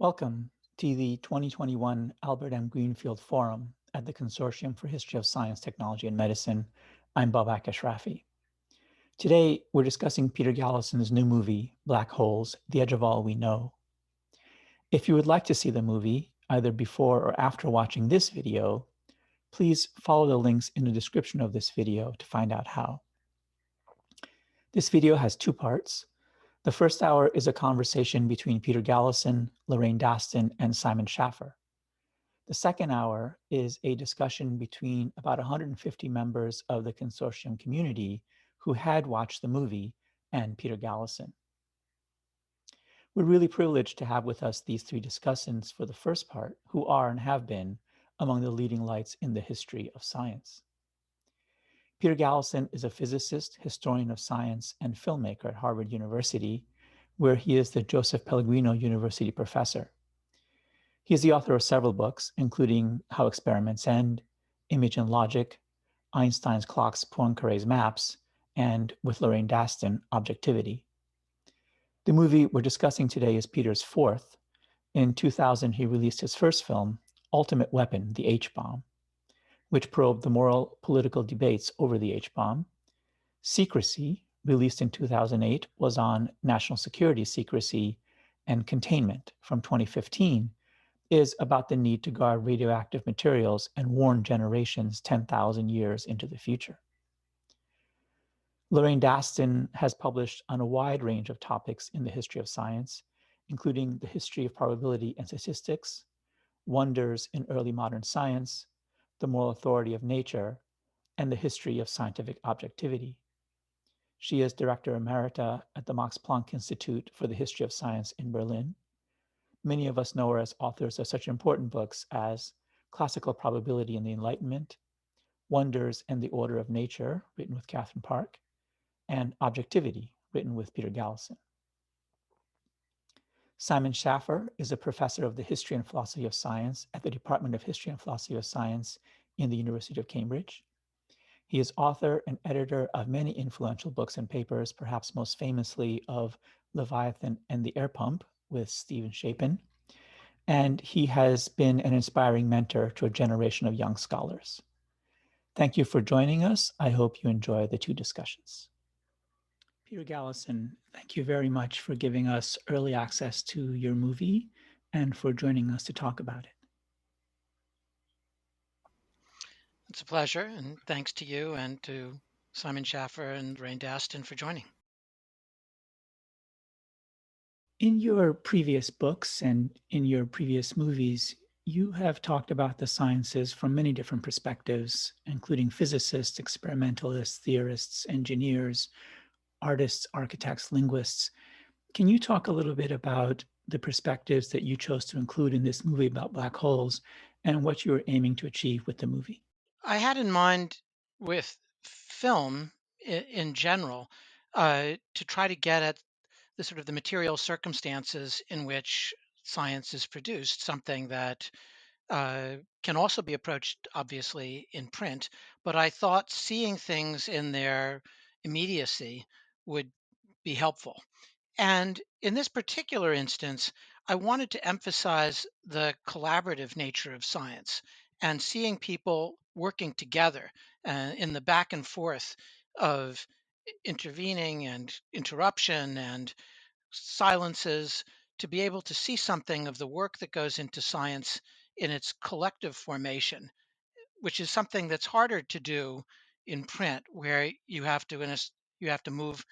Welcome to the 2021 Albert M. Greenfield Forum at the Consortium for History of Science, Technology, and Medicine. I'm Babak Ashrafi. Today, we're discussing Peter Gallison's new movie, Black Holes, The Edge of All We Know. If you would like to see the movie, either before or after watching this video, please follow the links in the description of this video to find out how. This video has two parts. The first hour is a conversation between Peter Galison, Lorraine Daston, and Simon Schaffer. The second hour is a discussion between about 150 members of the consortium community who had watched the movie and Peter Galison. We're really privileged to have with us these three discussants for the first part, who are and have been among the leading lights in the history of science. Peter Galison is a physicist, historian of science, and filmmaker at Harvard University, where he is the Joseph Pellegrino University professor. He is the author of several books, including How Experiments End, Image and Logic, Einstein's Clocks, Poincaré's Maps, and with Lorraine Daston, Objectivity. The movie we're discussing today is Peter's fourth. In 2000, he released his first film, Ultimate Weapon, The H-Bomb, which probed the moral political debates over the H-bomb. Secrecy, released in 2008, was on national security secrecy, and Containment from 2015 is about the need to guard radioactive materials and warn generations 10,000 years into the future. Lorraine Daston has published on a wide range of topics in the history of science, including the history of probability and statistics, wonders in early modern science, the moral authority of nature, and the history of scientific objectivity. She is Director Emerita at the Max Planck Institute for the History of Science in Berlin. Many of us know her as authors of such important books as Classical Probability and the Enlightenment, Wonders and the Order of Nature, written with Catherine Park, and Objectivity, written with Peter Galison. Simon Schaffer is a professor of the History and Philosophy of Science at the Department of History and Philosophy of Science in the University of Cambridge. He is author and editor of many influential books and papers, perhaps most famously of Leviathan and the Air Pump with Stephen Shapin. And he has been an inspiring mentor to a generation of young scholars. Thank you for joining us. I hope you enjoy the two discussions. Peter Galison, thank you very much for giving us early access to your movie and for joining us to talk about it. It's a pleasure, and thanks to you and to Simon Schaffer and Lorraine Daston for joining. In your previous books and in your previous movies, you have talked about the sciences from many different perspectives, including physicists, experimentalists, theorists, engineers, artists, architects, linguists. Can you talk a little bit about the perspectives that you chose to include in this movie about black holes and what you were aiming to achieve with the movie? I had in mind with film in general to try to get at the sort of the material circumstances in which science is produced, something that can also be approached obviously in print, but I thought seeing things in their immediacy would be helpful. And in this particular instance, I wanted to emphasize the collaborative nature of science and seeing people working together in the back and forth of intervening and interruption and silences to be able to see something of the work that goes into science in its collective formation, which is something that's harder to do in print, where you have to move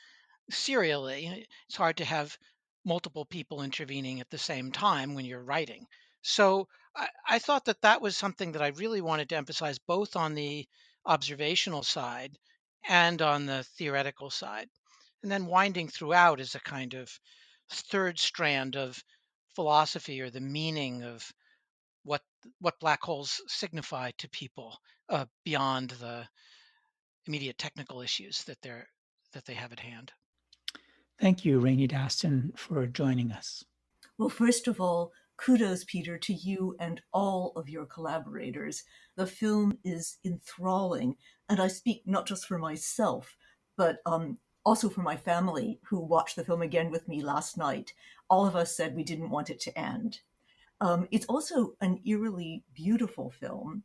serially. It's hard to have multiple people intervening at the same time when you're writing. So I thought that that was something that I really wanted to emphasize both on the observational side and on the theoretical side. And then winding throughout is a kind of third strand of philosophy or the meaning of what what black holes signify to people beyond the immediate technical issues that they have at hand. Thank you, Rainey Daston, for joining us. Well, first of all, kudos, Peter, to you and all of your collaborators. The film is enthralling, and I speak not just for myself, but also for my family, who watched the film again with me last night. All of us said we didn't want it to end. It's also an eerily beautiful film.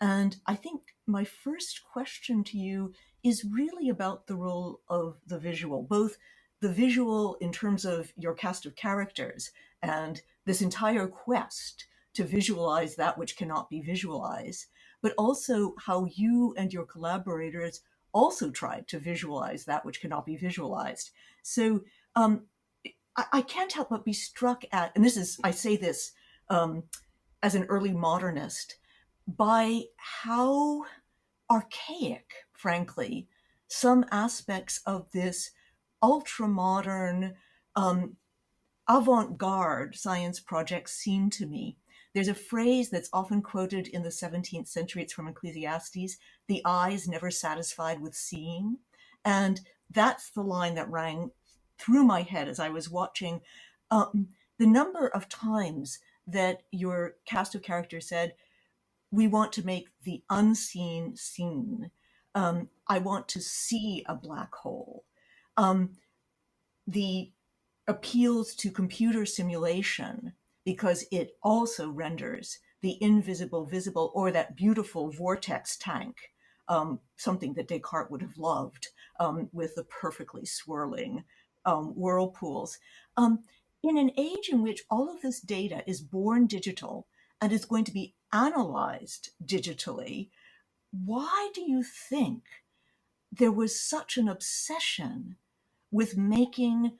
And I think my first question to you is really about the role of the visual, both the visual in terms of your cast of characters and this entire quest to visualize that which cannot be visualized, but also how you and your collaborators also tried to visualize that which cannot be visualized. So I can't help but be struck at, and this is, I say this um, as an early modernist, by how archaic, frankly, some aspects of this ultra-modern, avant-garde science project seem to me. There's a phrase that's often quoted in the 17th century. It's from Ecclesiastes: the eye is never satisfied with seeing. And that's the line that rang through my head as I was watching. The number of times that your cast of characters said, we want to make the unseen seen. I want to see a black hole. The appeals to computer simulation, because it also renders the invisible visible, or that beautiful vortex tank, something that Descartes would have loved, with the perfectly swirling whirlpools. In an age in which all of this data is born digital and is going to be analyzed digitally, why do you think there was such an obsession with making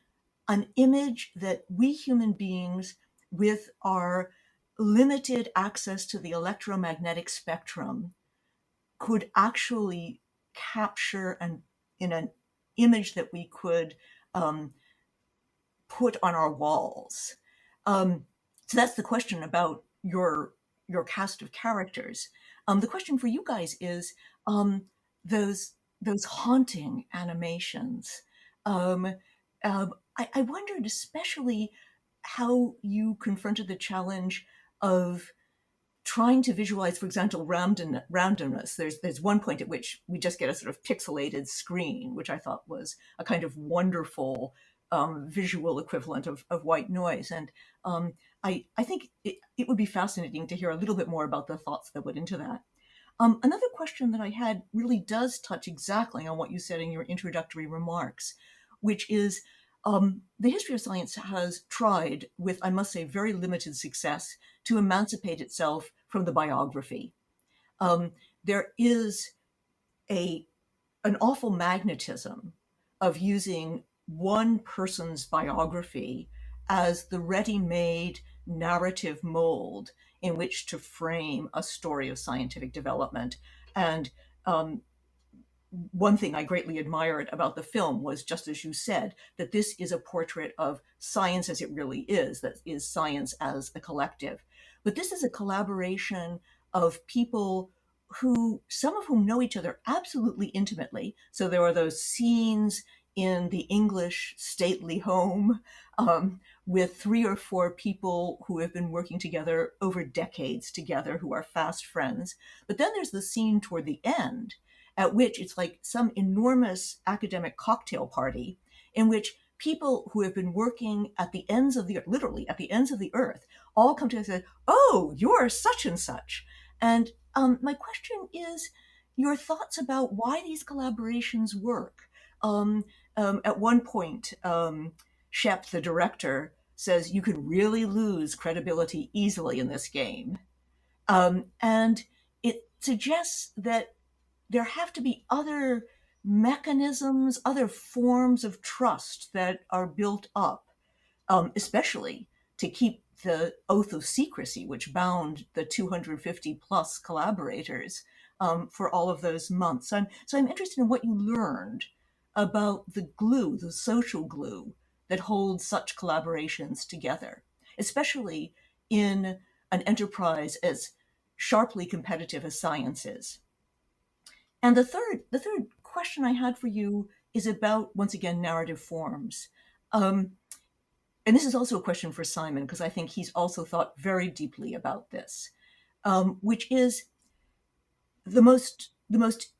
an image that we human beings, with our limited access to the electromagnetic spectrum, could actually capture, and in an image that we could put on our walls? So that's the question about your cast of characters. The question for you guys is those haunting animations. Um, I wondered especially how you confronted the challenge of trying to visualize, for example, randomness. There's one point at which we just get a sort of pixelated screen, which I thought was a kind of wonderful visual equivalent of white noise. And I think it would be fascinating to hear a little bit more about the thoughts that went into that. Another question that I had really does touch exactly on what you said in your introductory remarks, which is the history of science has tried, with, I must say, very limited success, to emancipate itself from the biography. There is an awful magnetism of using one person's biography as the ready-made narrative mold in which to frame a story of scientific development. And one thing I greatly admired about the film was, just as you said, that this is a portrait of science as it really is, that is science as a collective. But this is a collaboration of people who, some of whom know each other absolutely intimately. So there are those scenes in the English stately home with 3 or 4 people who have been working together over decades together, who are fast friends. But then there's the scene toward the end at which it's like some enormous academic cocktail party in which people who have been working at the ends of the, literally at the ends of the earth, all come together and say, oh, you're such and such. And my question is your thoughts about why these collaborations work. At one point, Shep, the director, says you could really lose credibility easily in this game. And it suggests that there have to be other mechanisms, other forms of trust that are built up, especially to keep the oath of secrecy, which bound the 250 plus collaborators for all of those months. So I'm interested in what you learned about the glue, the social glue that holds such collaborations together, especially in an enterprise as sharply competitive as science is. And the third question I had for you is about, once again, narrative forms. And this is also a question for Simon, because I think he's also thought very deeply about this, which is the most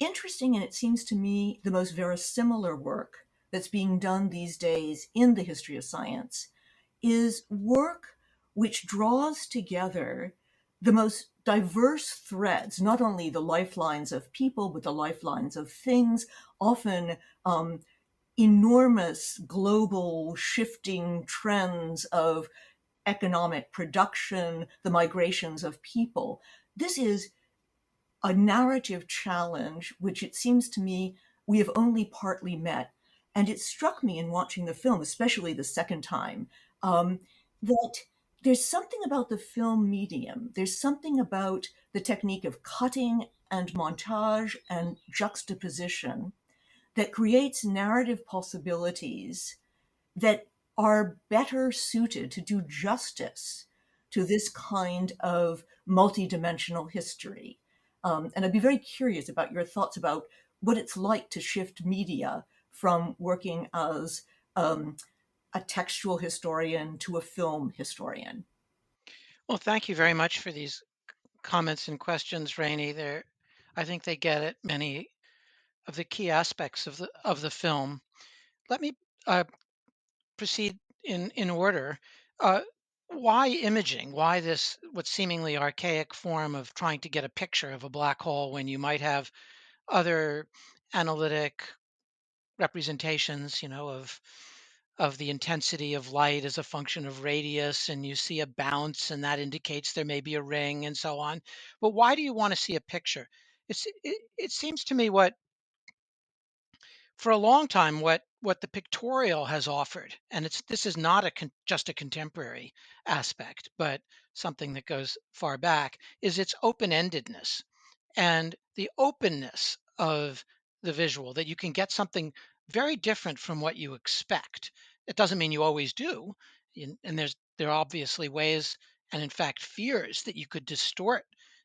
interesting, and it seems to me the most verisimilar work that's being done these days in the history of science is work which draws together the most diverse threads, not only the lifelines of people, but the lifelines of things, often enormous global shifting trends of economic production, the migrations of people. This is a narrative challenge, which it seems to me we have only partly met. And it struck me in watching the film, especially the second time, that there's something about the film medium, there's something about the technique of cutting and montage and juxtaposition that creates narrative possibilities that are better suited to do justice to this kind of multidimensional history. And I'd be very curious about your thoughts about what it's like to shift media from working as a textual historian to a film historian. Well, thank you very much for these comments and questions, Rainey. I think they get at many of the key aspects of the film. Let me uh, proceed in order. Uh, why imaging? Why this what seemingly archaic form of trying to get a picture of a black hole when you might have other analytic representations, of the intensity of light as a function of radius, and you see a bounce, and that indicates there may be a ring, and so on. But why do you want to see a picture? It seems to me for a long time what the pictorial has offered, and this is not just a contemporary aspect, but something that goes far back, is its open-endedness and the openness of the visual, that you can get something very different from what you expect. It doesn't mean you always do, and there are obviously ways, and in fact fears, that you could distort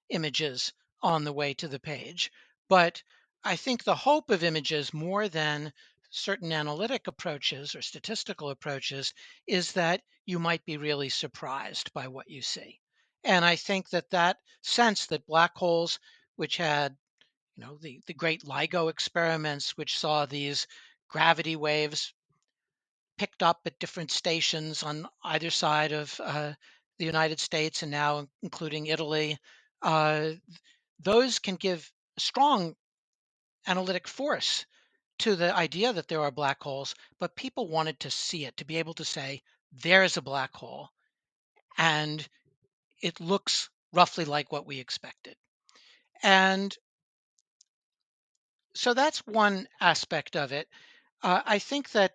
images on the way to the page. But I think the hope of images, more than certain analytic approaches or statistical approaches, is that you might be really surprised by what you see. And I think that sense that black holes, which had, the great LIGO experiments, which saw these gravity waves picked up at different stations on either side of the United States and now including Italy, uh, those can give strong analytic force to the idea that there are black holes, but people wanted to see it, to be able to say, there's a black hole, and it looks roughly like what we expected. And so that's one aspect of it. I think that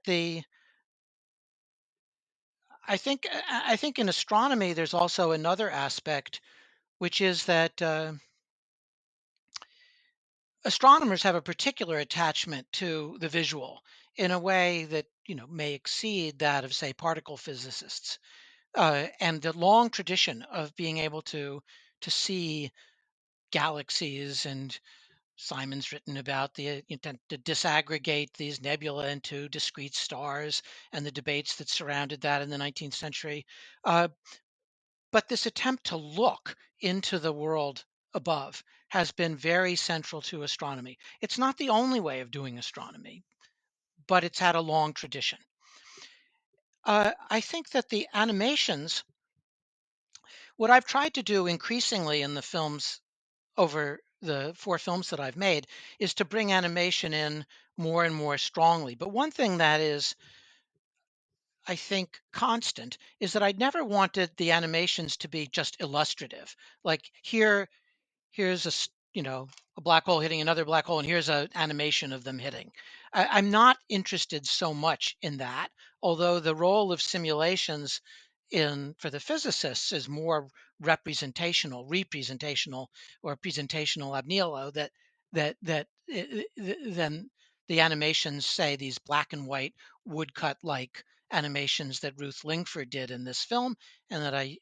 I think in astronomy there's also another aspect, which is that astronomers have a particular attachment to the visual in a way that may exceed that of, say, particle physicists. And the long tradition of being able to see galaxies, and Simon's written about the intent to disaggregate these nebula into discrete stars, and the debates that surrounded that in the 19th century. Uh, but this attempt to look into the world above has been very central to astronomy. It's not the only way of doing astronomy, but it's had a long tradition. I think that the animations, what I've tried to do increasingly in the films over the four films that I've made, is to bring animation in more and more strongly. But one thing that is, I think, constant is that I never wanted the animations to be just illustrative. Like here's a black hole hitting another black hole, and here's an animation of them hitting. I'm not interested so much in that, although the role of simulations in for the physicists is more representational, or presentational ab nihilo, than the animations, say, these black and white woodcut like animations that Ruth Lingford did in this film, and that I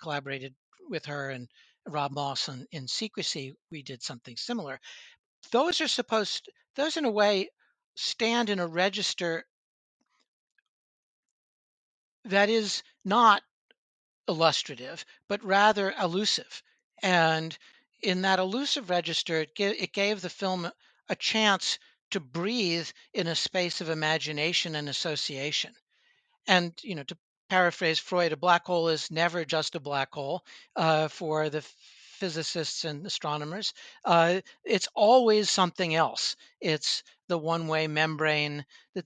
collaborated with her and Rob Moss in Secrecy. We did something similar. Those in a way stand in a register that is not illustrative, but rather elusive. And in that elusive register, it gave the film a chance to breathe in a space of imagination and association. And to paraphrase Freud, a black hole is never just a black hole for the physicists and astronomers. It's always something else. It's the one-way membrane that,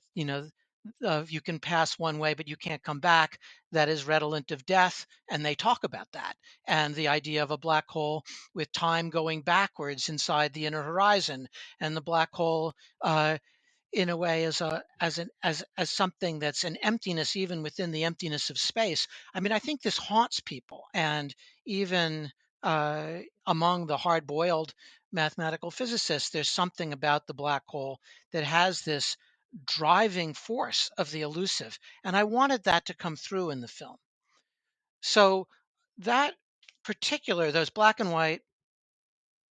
you can pass one way, but you can't come back. That is redolent of death. And they talk about that. And the idea of a black hole with time going backwards inside the inner horizon, and the black hole in a way as something that's an emptiness even within the emptiness of space. I mean, I think this haunts people, and even among the hard-boiled mathematical physicists, there's something about the black hole that has this driving force of the elusive, and I wanted that to come through in the film. So that those black and white,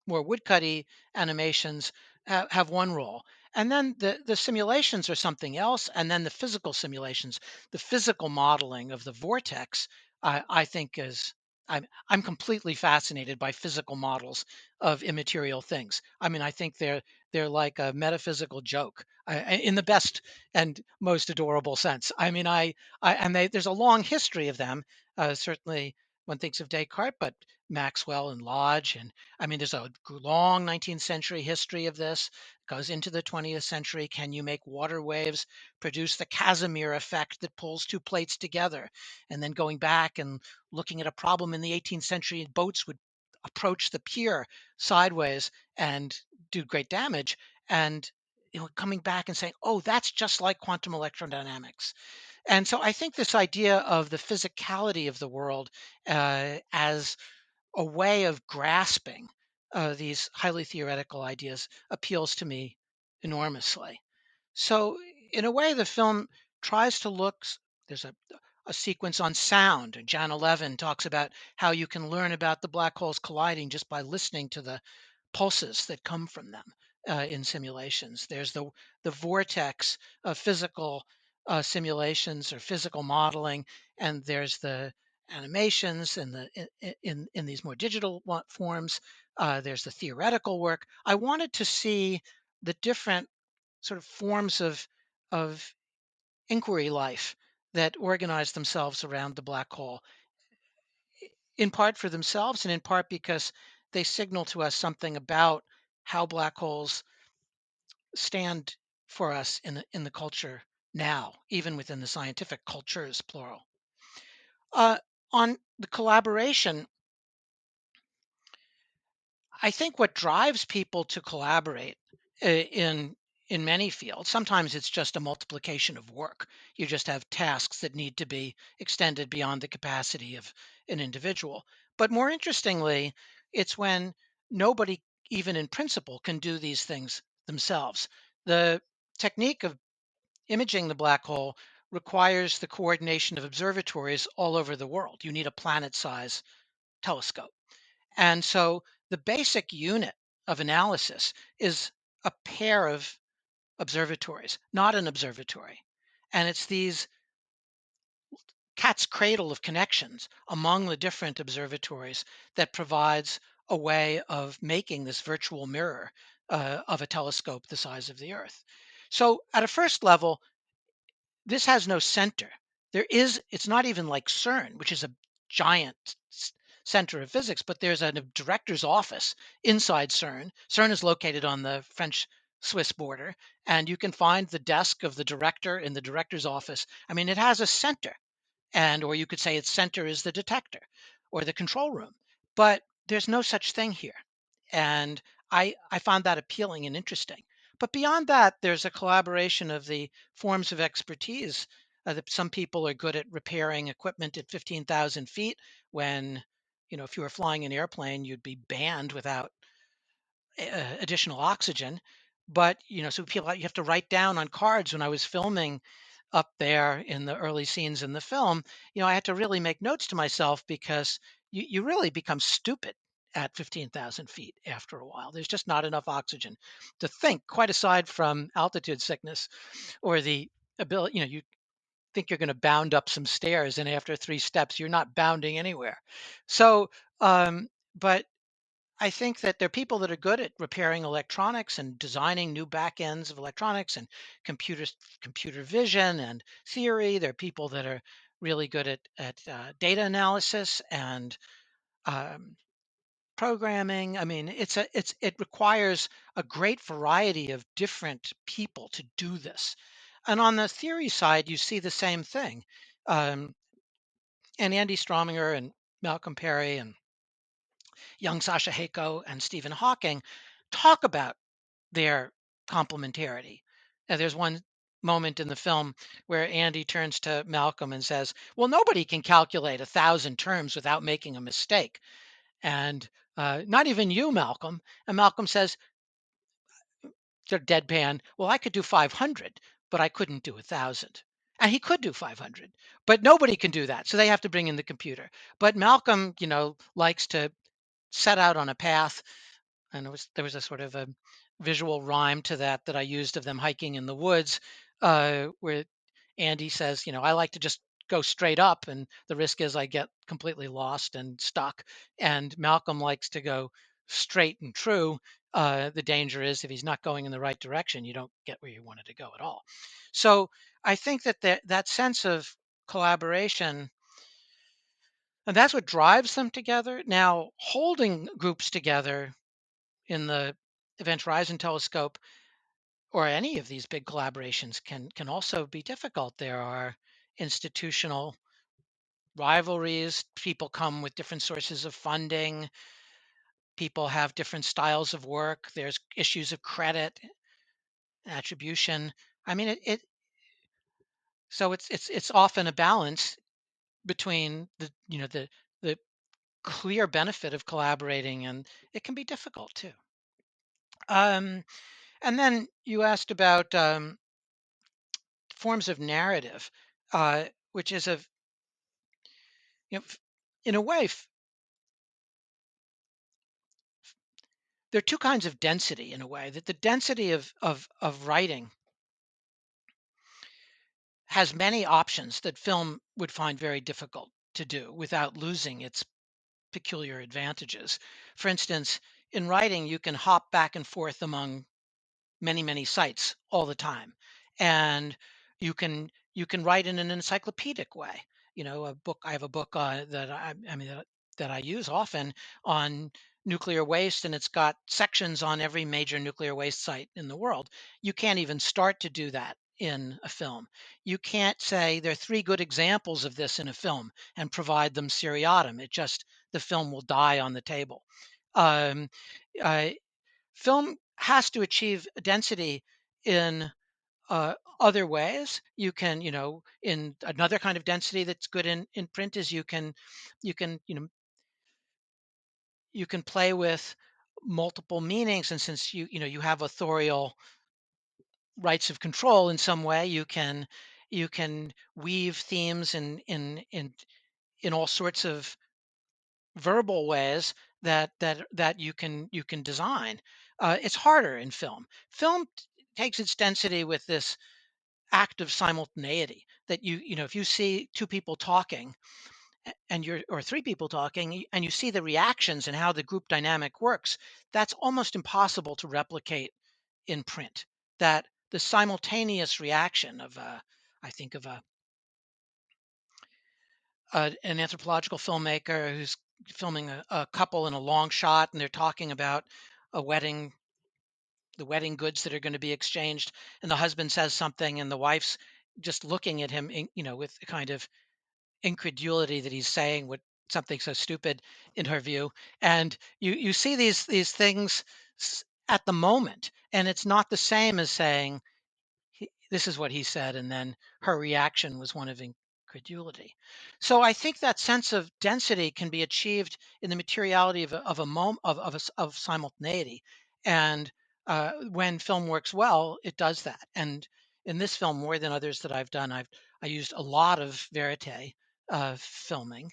more woodcutty animations have one role. And then the simulations are something else. And then the physical simulations, the physical modeling of the vortex, I think I'm completely fascinated by physical models of immaterial things. I mean, I think they're like a metaphysical joke in the best and most adorable sense. I mean, there's a long history of them. Certainly, one thinks of Descartes, but Maxwell and Lodge, and I mean, there's a long 19th century history of this. Goes into the 20th century. Can you make water waves produce the Casimir effect that pulls two plates together? And then going back and looking at a problem in the 18th century, boats would approach the pier sideways and do great damage. And coming back and saying, "Oh, that's just like quantum electrodynamics." And so I think this idea of the physicality of the world as a way of grasping these highly theoretical ideas appeals to me enormously. So, in a way, the film tries to there's a sequence on sound. Jan 11 talks about how you can learn about the black holes colliding just by listening to the pulses that come from them in simulations. There's the vortex of physical simulations or physical modeling, and there's the animations and in these more digital forms. There's the theoretical work. I wanted to see the different sort of forms of inquiry life that organize themselves around the black hole, in part for themselves and in part because they signal to us something about how black holes stand for us in the culture now, even within the scientific cultures, plural. Uh, on the collaboration, I think what drives people to collaborate in many fields, sometimes it's just a multiplication of work. You just have tasks that need to be extended beyond the capacity of an individual. But more interestingly, it's when nobody, even in principle, can do these things themselves. The technique of imaging the black hole requires the coordination of observatories all over the world. You need a planet-size telescope. And so the basic unit of analysis is a pair of observatories, not an observatory. And it's these cat's cradle of connections among the different observatories that provides a way of making this virtual mirror of a telescope the size of the Earth. So at a first level, this has no center. It's not even like CERN, which is a giant center of physics, but there's a director's office inside CERN. CERN is located on the French-Swiss border, and you can find the desk of the director in the director's office. I mean, it has a center, or you could say its center is the detector or the control room, but there's no such thing here. And I found that appealing and interesting. But beyond that, there's a collaboration of the forms of expertise. That some people are good at repairing equipment at 15,000 feet when, if you were flying an airplane, you'd be banned without additional oxygen. But, so people, you have to write down on cards. When I was filming up there in the early scenes in the film, I had to really make notes to myself because you really become stupid at 15,000 feet after a while. There's just not enough oxygen to think, quite aside from altitude sickness or the ability, you think you're going to bound up some stairs, and after 3 steps, you're not bounding anywhere. So, but I think that there are people that are good at repairing electronics and designing new back ends of electronics and computer vision and theory. There are people that are really good at data analysis and um, programming. I mean, it requires a great variety of different people to do this. And on the theory side, you see the same thing. Um, and Andy Strominger and Malcolm Perry and young Sasha Heiko and Stephen Hawking talk about their complementarity. There's one moment in the film where Andy turns to Malcolm and says, "Well, nobody can calculate 1,000 terms without making a mistake." And not even you, Malcolm. And Malcolm says, sort of deadpan, "Well, I could do 500, but I couldn't do 1,000." And he could do 500, but nobody can do that. So they have to bring in the computer. But Malcolm, likes to set out on a path, and there was a sort of a visual rhyme to that I used of them hiking in the woods, where Andy says, "I like to just go straight up, and the risk is I get completely lost and stuck." And Malcolm likes to go straight and true. The danger is if he's not going in the right direction, you don't get where you wanted to go at all. So I think that sense of collaboration, and that's what drives them together. Now, holding groups together in the Event Horizon Telescope or any of these big collaborations can also be difficult. There are institutional rivalries. People come with different sources of funding. People have different styles of work. There's issues of credit, attribution. I mean, so it's often a balance between the clear benefit of collaborating, and it can be difficult too. Um, and then you asked about forms of narrative, which is in a way, there are two kinds of density in a way. That the density of writing has many options that film would find very difficult to do without losing its peculiar advantages. For instance, in writing, you can hop back and forth among many sites all the time, and you can write in an encyclopedic way. A book. I have a book that I use often on nuclear waste, and it's got sections on every major nuclear waste site in the world. You can't even start to do that in a film. You can't say there are three good examples of this in a film and provide them seriatim. The film will die on the table. um, uh, Film has to achieve density in other ways. You can, in another kind of density that's good in print is you can, you can play with multiple meanings. And since you have authorial rights of control in some way, you can weave themes in all sorts of verbal ways that you can design. It's harder in film. Film takes its density with this act of simultaneity that if you see two people talking and you're or three people talking and you see the reactions and how the group dynamic works, that's almost impossible to replicate in print. That the simultaneous reaction of I think of an anthropological filmmaker who's filming a couple in a long shot, and they're talking about a wedding, the wedding goods that are going to be exchanged, and the husband says something, and the wife's just looking at him, with a kind of incredulity that he's saying what something so stupid in her view, and you see these things at the moment, and it's not the same as saying this is what he said, and then her reaction was one of incredulity. So I think that sense of density can be achieved in the materiality of a moment of simultaneity, and when film works well, it does that. And in this film, more than others that I've done, I used a lot of verite filming.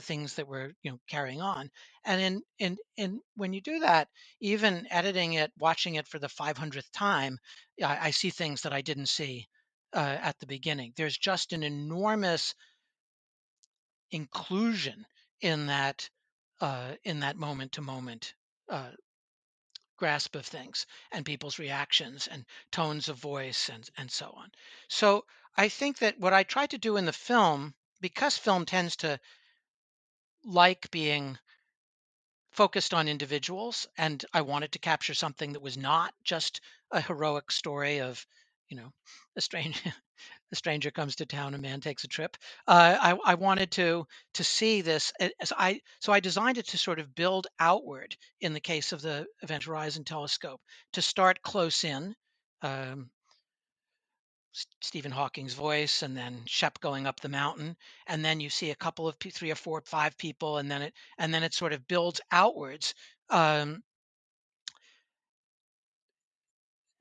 Things that were carrying on, and in when you do that, even editing it, watching it for the 500th time, I see things that I didn't see at the beginning. There's just an enormous inclusion in that moment to moment grasp of things and people's reactions and tones of voice and so on. So I think that what I tried to do in the film because film tends to like being focused on individuals, and I wanted to capture something that was not just a heroic story of, you know, a strange a stranger comes to town, a man takes a trip. I wanted to see this as I designed it to sort of build outward in the case of the Event Horizon Telescope, to start close in. Um, Stephen Hawking's voice, and then Shep going up the mountain, and then you see a couple of 3 or 4, 5 people, and then it sort of builds outwards. Um,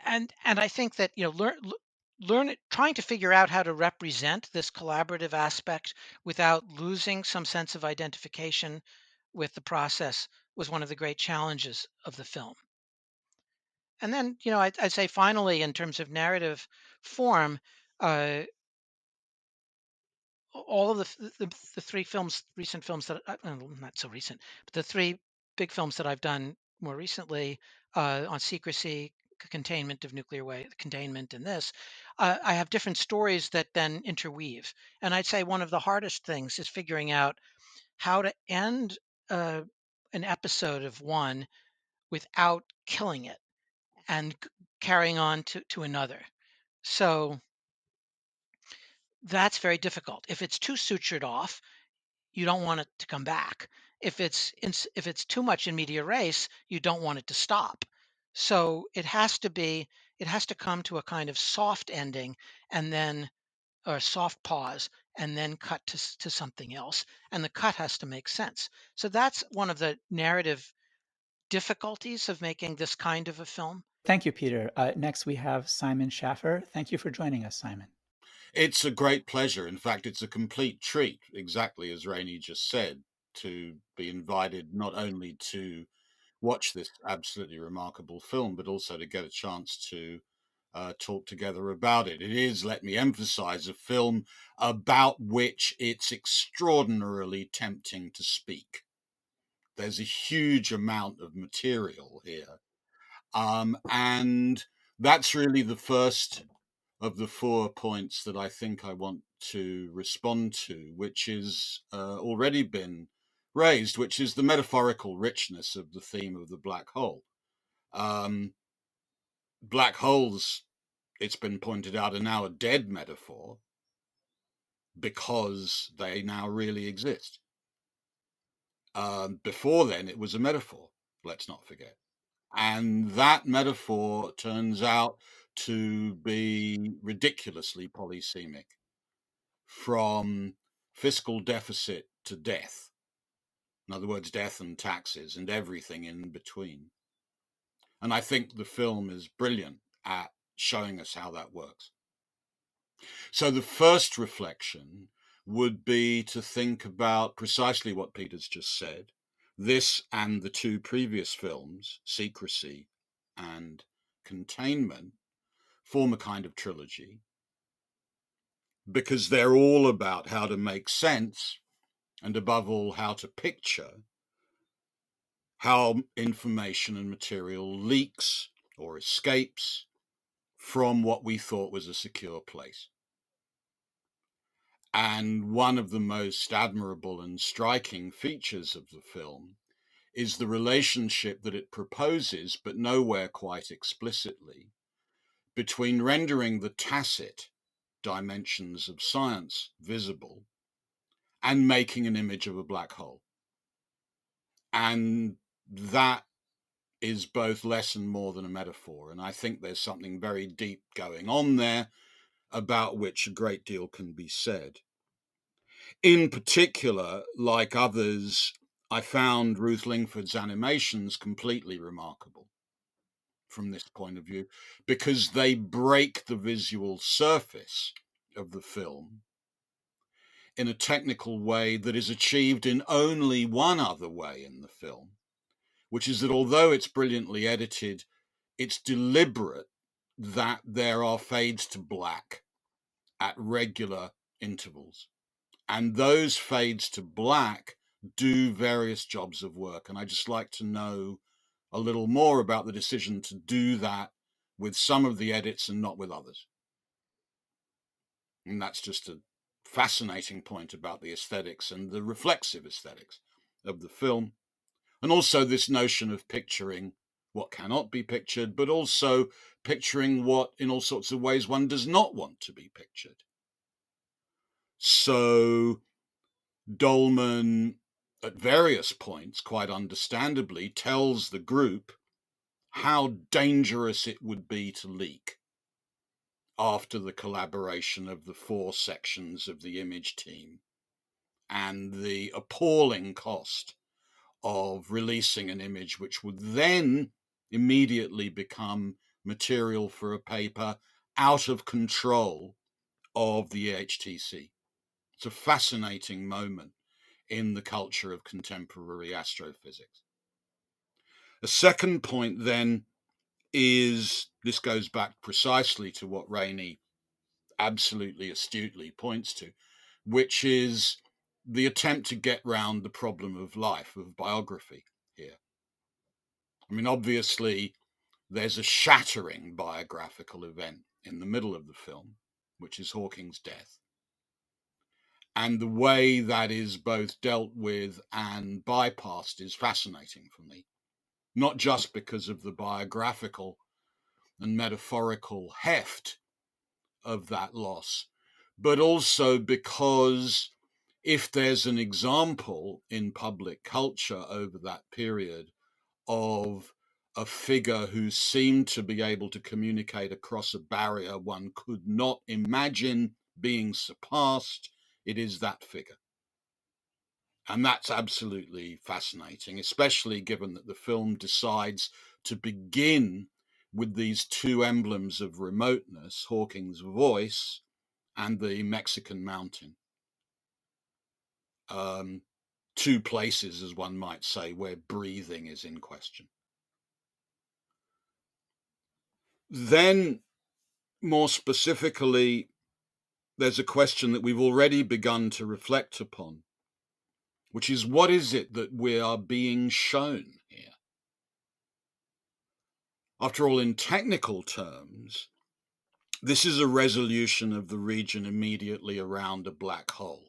and I think that, learn it, trying to figure out how to represent this collaborative aspect without losing some sense of identification with the process was one of the great challenges of the film. And then, I'd say finally, in terms of narrative form, uh, all of the three films, recent films that not so recent, but the three big films that I've done more recently, on secrecy, containment of nuclear containment, and this, I have different stories that then interweave. And I'd say one of the hardest things is figuring out how to end uh, an episode of one without killing it and carrying on to another. So that's very difficult. If it's too sutured off, you don't want it to come back. If it's too much in media res, you don't want it to stop. So it has to come to a kind of soft ending, and then, or a soft pause, and then cut to something else. And the cut has to make sense. So that's one of the narrative difficulties of making this kind of a film. Thank you, Peter. Next, we have Simon Schaffer. Thank you for joining us, Simon. It's a great pleasure. In fact, it's a complete treat, exactly as Rainey just said, to be invited not only to watch this absolutely remarkable film, but also to get a chance to talk together about it. It is, let me emphasize, a film about which it's extraordinarily tempting to speak. There's a huge amount of material here. And that's really the first of the 4 points that I think I want to respond to, which is already been raised, which is the metaphorical richness of the theme of the black hole. Black holes, it's been pointed out, are now a dead metaphor because they now really exist. Before then, it was a metaphor, let's not forget. And that metaphor turns out to be ridiculously polysemic, from fiscal deficit to death. In other words, death and taxes and everything in between. And I think the film is brilliant at showing us how that works. So the first reflection would be to think about precisely what Peter's just said. This and the 2 previous films, Secrecy and Containment, form a kind of trilogy because they're all about how to make sense, and above all, how to picture how information and material leaks or escapes from what we thought was a secure place. And one of the most admirable and striking features of the film is the relationship that it proposes, but nowhere quite explicitly, between rendering the tacit dimensions of science visible and making an image of a black hole. And that is both less and more than a metaphor. And I think there's something very deep going on there about which a great deal can be said. In particular, like others, I found Ruth Lingford's animations completely remarkable from this point of view, because they break the visual surface of the film in a technical way that is achieved in only one other way in the film, which is that although it's brilliantly edited, it's deliberate that there are fades to black at regular intervals. And those fades to black do various jobs of work. And I'd just like to know a little more about the decision to do that with some of the edits and not with others. And that's just a fascinating point about the aesthetics and the reflexive aesthetics of the film. And also this notion of picturing what cannot be pictured, but also picturing what in all sorts of ways one does not want to be pictured. So Dolman, at various points, quite understandably, tells the group how dangerous it would be to leak after the collaboration of the 4 sections of the image team and the appalling cost of releasing an image which would then immediately become material for a paper out of control of the EHTC. It's a fascinating moment in the culture of contemporary astrophysics. A second point then is, this goes back precisely to what Rainey absolutely astutely points to, which is the attempt to get round the problem of life, of biography here. I mean, obviously, there's a shattering biographical event in the middle of the film, which is Hawking's death. And the way that is both dealt with and bypassed is fascinating for me, not just because of the biographical and metaphorical heft of that loss, but also because if there's an example in public culture over that period of a figure who seemed to be able to communicate across a barrier one could not imagine being surpassed, it is that figure. And that's absolutely fascinating, especially given that the film decides to begin with these 2 emblems of remoteness, Hawking's voice and the Mexican mountain. 2 places, as one might say, where breathing is in question. Then, more specifically, there's a question that we've already begun to reflect upon, which is, what is it that we are being shown here? After all, in technical terms, this is a resolution of the region immediately around a black hole.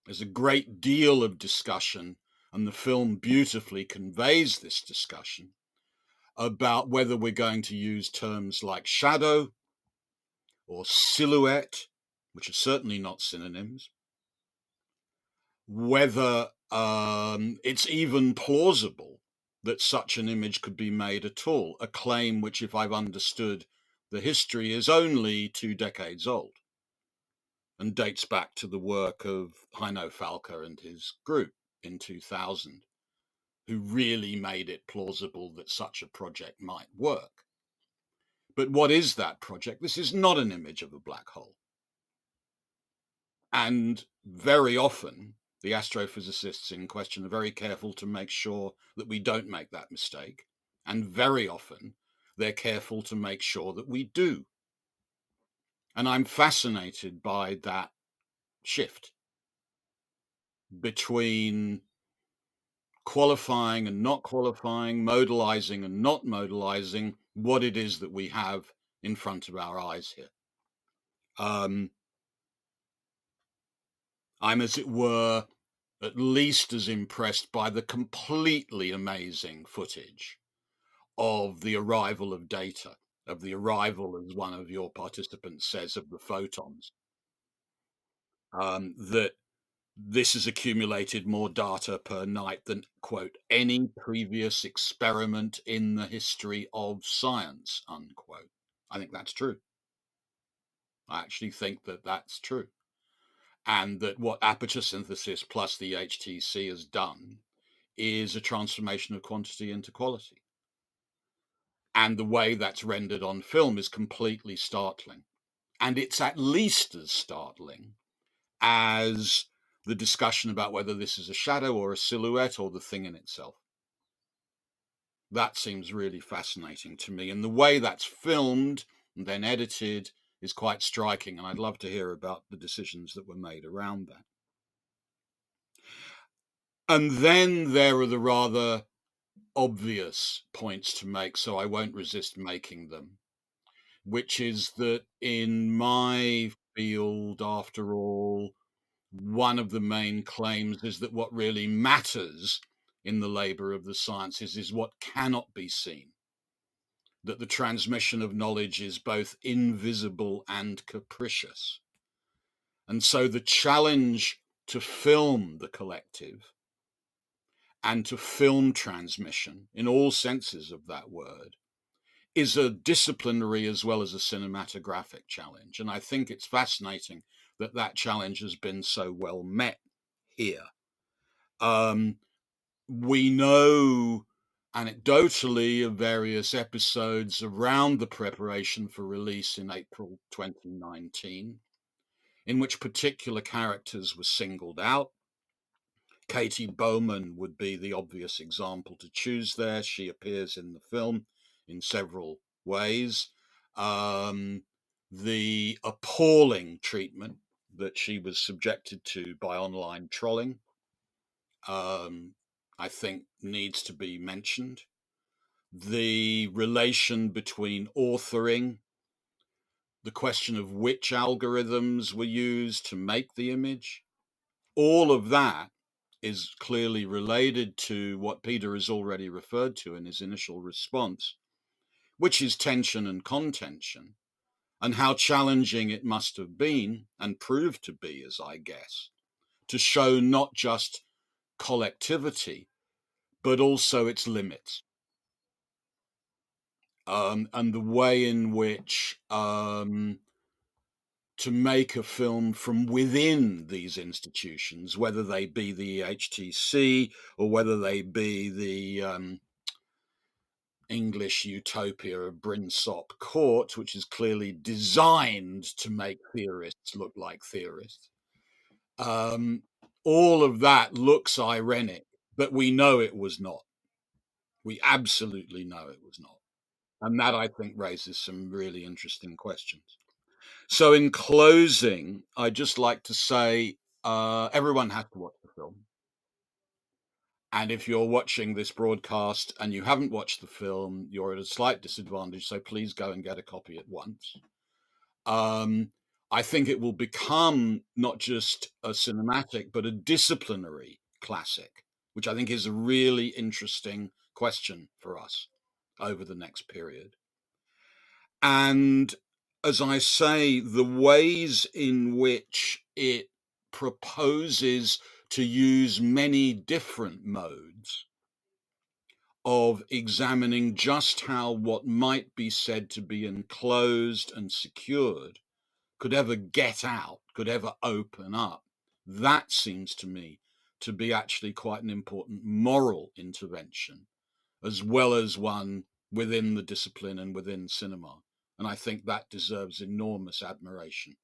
There's a great deal of discussion, and the film beautifully conveys this discussion, about whether we're going to use terms like shadow or silhouette, which are certainly not synonyms, whether it's even plausible that such an image could be made at all, a claim which, if I've understood the history, is only 2 decades old and dates back to the work of Heino Falker and his group in 2000, who really made it plausible that such a project might work. But what is that project? This is not an image of a black hole. And very often, the astrophysicists in question are very careful to make sure that we don't make that mistake. And very often, they're careful to make sure that we do. And I'm fascinated by that shift between qualifying and not qualifying, modalizing and not modalizing what it is that we have in front of our eyes here. I'm, as it were, at least as impressed by the completely amazing footage of the arrival of data, of the arrival, as one of your participants says, of the photons. That this has accumulated more data per night than, quote, any previous experiment in the history of science, unquote. I think that's true. I actually think that that's true. And that what aperture synthesis plus the HTC has done is a transformation of quantity into quality. And the way that's rendered on film is completely startling. And it's at least as startling as the discussion about whether this is a shadow or a silhouette or the thing in itself. That seems really fascinating to me. And the way that's filmed and then edited is quite striking. And I'd love to hear about the decisions that were made around that. And then there are the rather obvious points to make, so I won't resist making them, which is that in my field, after all, one of the main claims is that what really matters in the labor of the sciences is what cannot be seen, that the transmission of knowledge is both invisible and capricious. And so the challenge to film the collective and to film transmission in all senses of that word is a disciplinary as well as a cinematographic challenge. And I think it's fascinating that that challenge has been so well met here. We know anecdotally of various episodes around the preparation for release in April 2019, in which particular characters were singled out. Katie Bowman would be the obvious example to choose there. She appears in the film in several ways. The appalling treatment that she was subjected to by online trolling, I think, needs to be mentioned. The relation between authoring, the question of which algorithms were used to make the image, all of that is clearly related to what Peter has already referred to in his initial response, which is tension and contention, and how challenging it must have been, and proved to be, as I guess, to show not just collectivity, but also its limits. And the way in which to make a film from within these institutions, whether they be the HTC or whether they be the English utopia of Brinsop Court, which is clearly designed to make theorists look like theorists. All of that looks ironic, but we know it was not. We absolutely know it was not. And that, I think, raises some really interesting questions. So in closing, I'd just like to say everyone has to watch the film. And if you're watching this broadcast and you haven't watched the film, you're at a slight disadvantage. So please go and get a copy at once. I think it will become not just a cinematic, but a disciplinary classic, which I think is a really interesting question for us over the next period. And as I say, the ways in which it proposes to use many different modes of examining just how what might be said to be enclosed and secured could ever get out, could ever open up, that seems to me to be actually quite an important moral intervention, as well as one within the discipline and within cinema. And I think that deserves enormous admiration.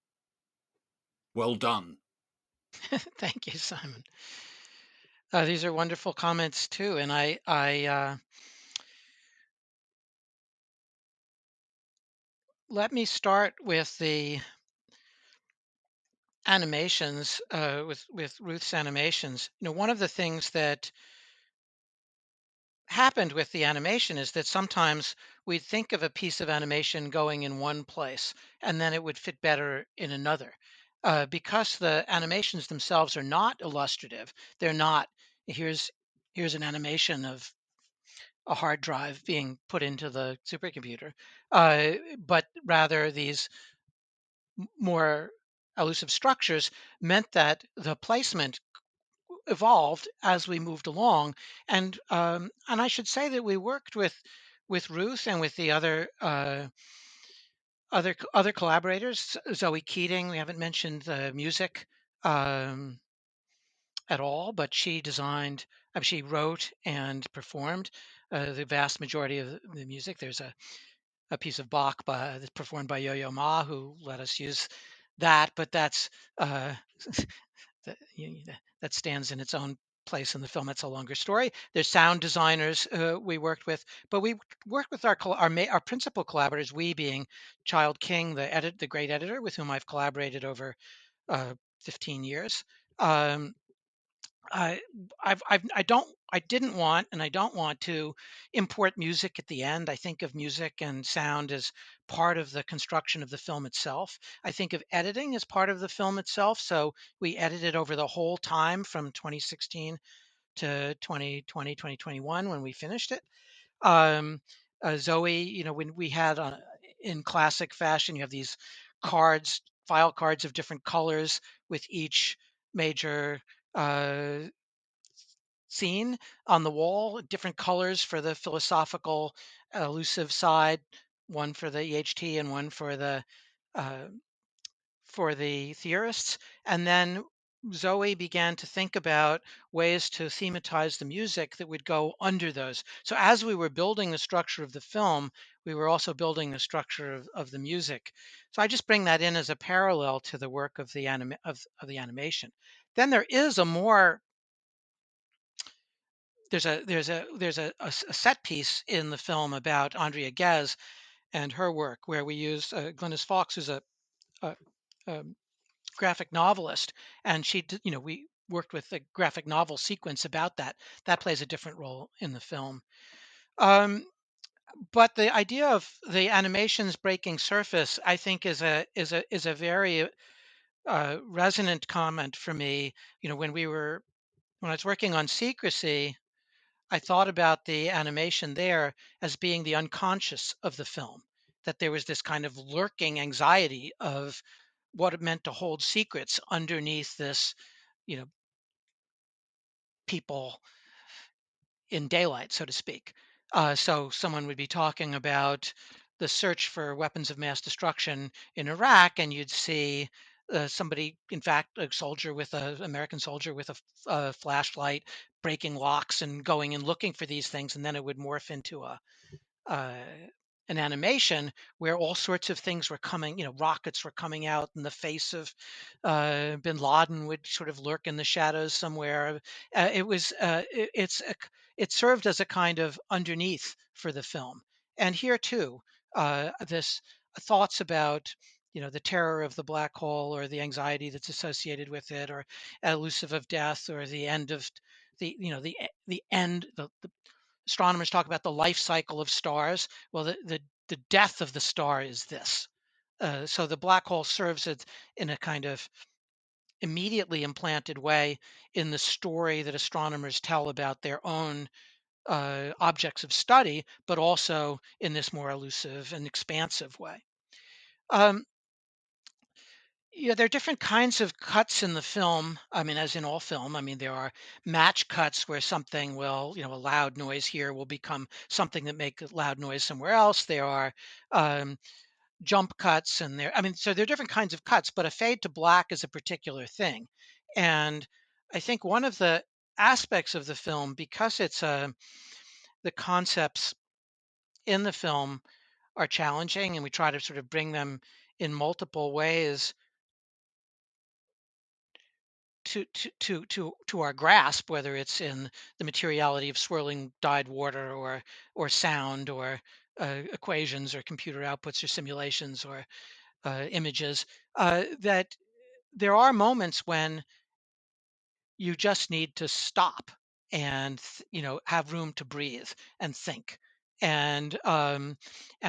Well done. Thank you, Simon. These are wonderful comments too, and I let me start with the animations, with Ruth's animations. One of the things that happened with the animation is that sometimes we'd think of a piece of animation going in one place and then it would fit better in another. Because the animations themselves are not illustrative, they're not, here's an animation of a hard drive being put into the supercomputer, but rather these more elusive structures meant that the placement evolved as we moved along, and I should say that we worked with Ruth and with the other collaborators. Zoe Keating, we haven't mentioned the music at all, but she designed, she wrote and performed the vast majority of the music. There's a piece of Bach that's performed by Yo-Yo Ma, who let us use that, but that's that, that stands in its own place in the film. It's a longer story. There's sound designers we worked with, but we worked with our principal collaborators. We being Child King, the great editor with whom I've collaborated over 15 years. I I don't I didn't want and I don't want to import music at the end. I think of music and sound as part of the construction of the film itself. I think of editing as part of the film itself. So we edited over the whole time from 2016 to 2020, 2021 when we finished it. Um, Zoe, when we had in classic fashion, you have these cards, file cards of different colors with each major uh, scene on the wall, different colors for the philosophical, elusive side, one for the EHT and one uh, for the theorists. And then Zoe began to think about ways to thematize the music that would go under those. So as we were building the structure of the film, we were also building the structure of the music. So I just bring that in as a parallel to the work of the of the animation. Then there is a more there's a set piece in the film about Andrea Ghez and her work where we use Glynis Fawkes, who's a, a graphic novelist, and we worked with the graphic novel sequence about that. That plays a different role in the film. But the idea of the animations breaking surface, I think, is a very resonant comment for me. When I was working on Secrecy, I thought about the animation there as being the unconscious of the film, that there was this kind of lurking anxiety of what it meant to hold secrets underneath this, you know, people in daylight, so to speak. So someone would be talking about the search for weapons of mass destruction in Iraq, and you'd see somebody, in fact, a soldier with a American soldier with a flashlight, breaking locks and going and looking for these things, and then it would morph into uh, an animation where all sorts of things were coming, rockets were coming out in the face of bin Laden would sort of lurk in the shadows somewhere. It was, it served as a kind of underneath for the film. And here too, this thoughts about, the terror of the black hole or the anxiety that's associated with it, or elusive of death, or the end of the end, the astronomers talk about the life cycle of stars. Well, the death of the star is this. So the black hole serves it in a kind of immediately implanted way in the story that astronomers tell about their own objects of study, but also in this more elusive and expansive way. Um, Yeah, there are different kinds of cuts in the film. I mean, as in all film, I mean, there are match cuts where something will, a loud noise here will become something that make a loud noise somewhere else. There are um, jump cuts, and so there are different kinds of cuts, but a fade to black is a particular thing. And I think one of the aspects of the film, because the concepts in the film are challenging, and we try to sort of bring them in multiple ways to our grasp, whether it's in the materiality of swirling dyed water, or sound, or equations, or computer outputs, or simulations, or images, that there are moments when you just need to stop and have room to breathe and think, and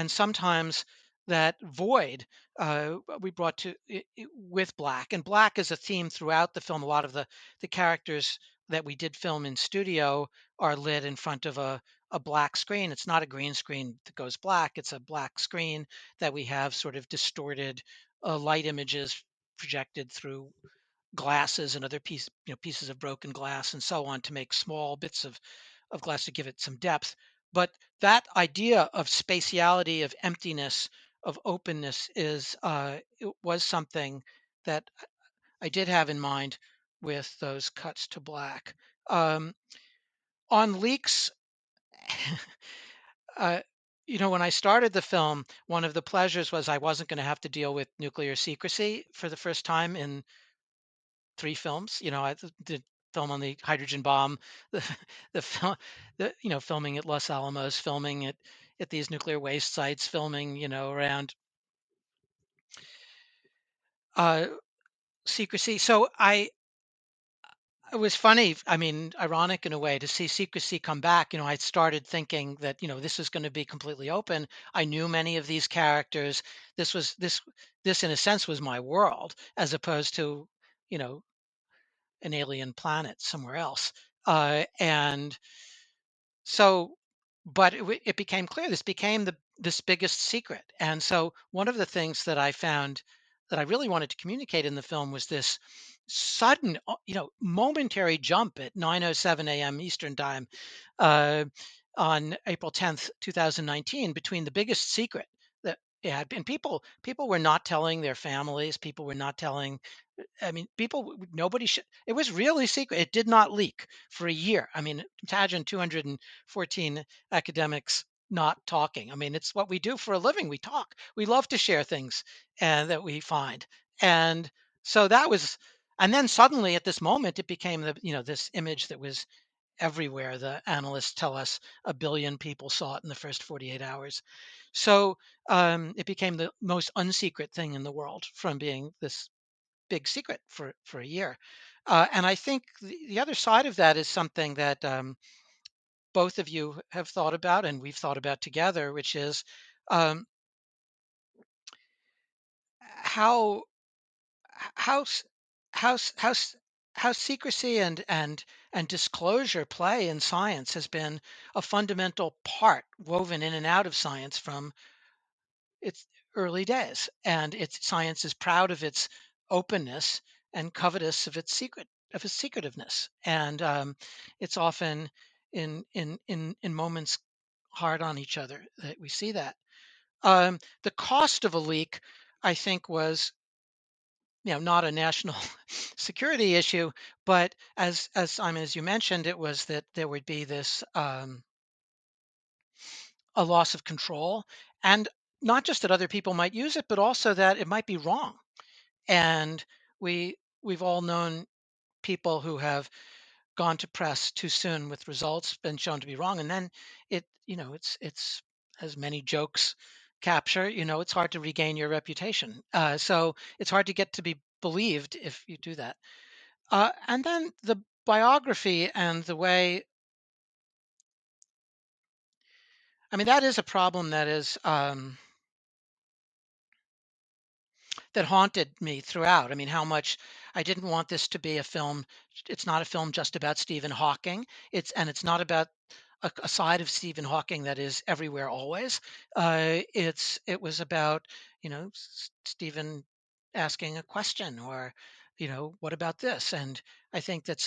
sometimes that void we brought with black. And black is a theme throughout the film. A lot of the characters that we did film in studio are lit in front of a black screen. It's not a green screen that goes black, it's a black screen that we have sort of distorted light images projected through glasses and other pieces of broken glass and so on, to make small bits of glass to give it some depth. But that idea of spatiality, of emptiness, of openness it was something that I did have in mind with those cuts to black. Um, on leaks, uh, when I started the film, one of the pleasures was I wasn't going to have to deal with nuclear secrecy for the first time in 3 films. I did film on the hydrogen bomb, the the film, filming at Los Alamos, filming at these nuclear waste sites, filming, around uh, secrecy. So it was funny, I mean, ironic in a way to see secrecy come back. I started thinking that, this is going to be completely open. I knew many of these characters. This in a sense was my world, as opposed to, you know, an alien planet somewhere else. And so, but it became clear this became this biggest secret. And so one of the things that I found that I really wanted to communicate in the film was this sudden, momentary jump at 9:07 a.m. Eastern time uh, on April 10th, 2019, between the biggest secret that it had been. People were not telling their families. People were not telling. I mean, nobody should. It was really secret. It did not leak for a year. I mean, imagine 214 academics not talking. I mean, it's what we do for a living. We talk. We love to share things and that we find. And so that was, and then suddenly at this moment, it became this image that was everywhere. The analysts tell us 1 billion people saw it in the first 48 hours. So it became the most unsecret thing in the world, from being this big secret for a year. And I think the other side of that is something that both of you have thought about and we've thought about together, which is um, how how s- how s- how s- how secrecy and disclosure play in science has been a fundamental part woven in and out of science from its early days. And its science is proud of its openness and covetous of its secretiveness. And it's often in moments hard on each other that we see that. The cost of a leak, I think, was not a national security issue, but as you mentioned, it was that there would be this a loss of control, and not just that other people might use it, but also that it might be wrong. And we've all known people who have gone to press too soon with results, been shown to be wrong, and then it's as many jokes capture. It's hard to regain your reputation. So it's hard to get to be believed if you do that. And then the biography and the way, I mean, that is a problem that haunted me throughout. I mean, how much I didn't want this to be a film. It's not a film just about Stephen Hawking. It's not about a side of Stephen Hawking that is everywhere always. It was about Stephen asking a question, or what about this? And I think that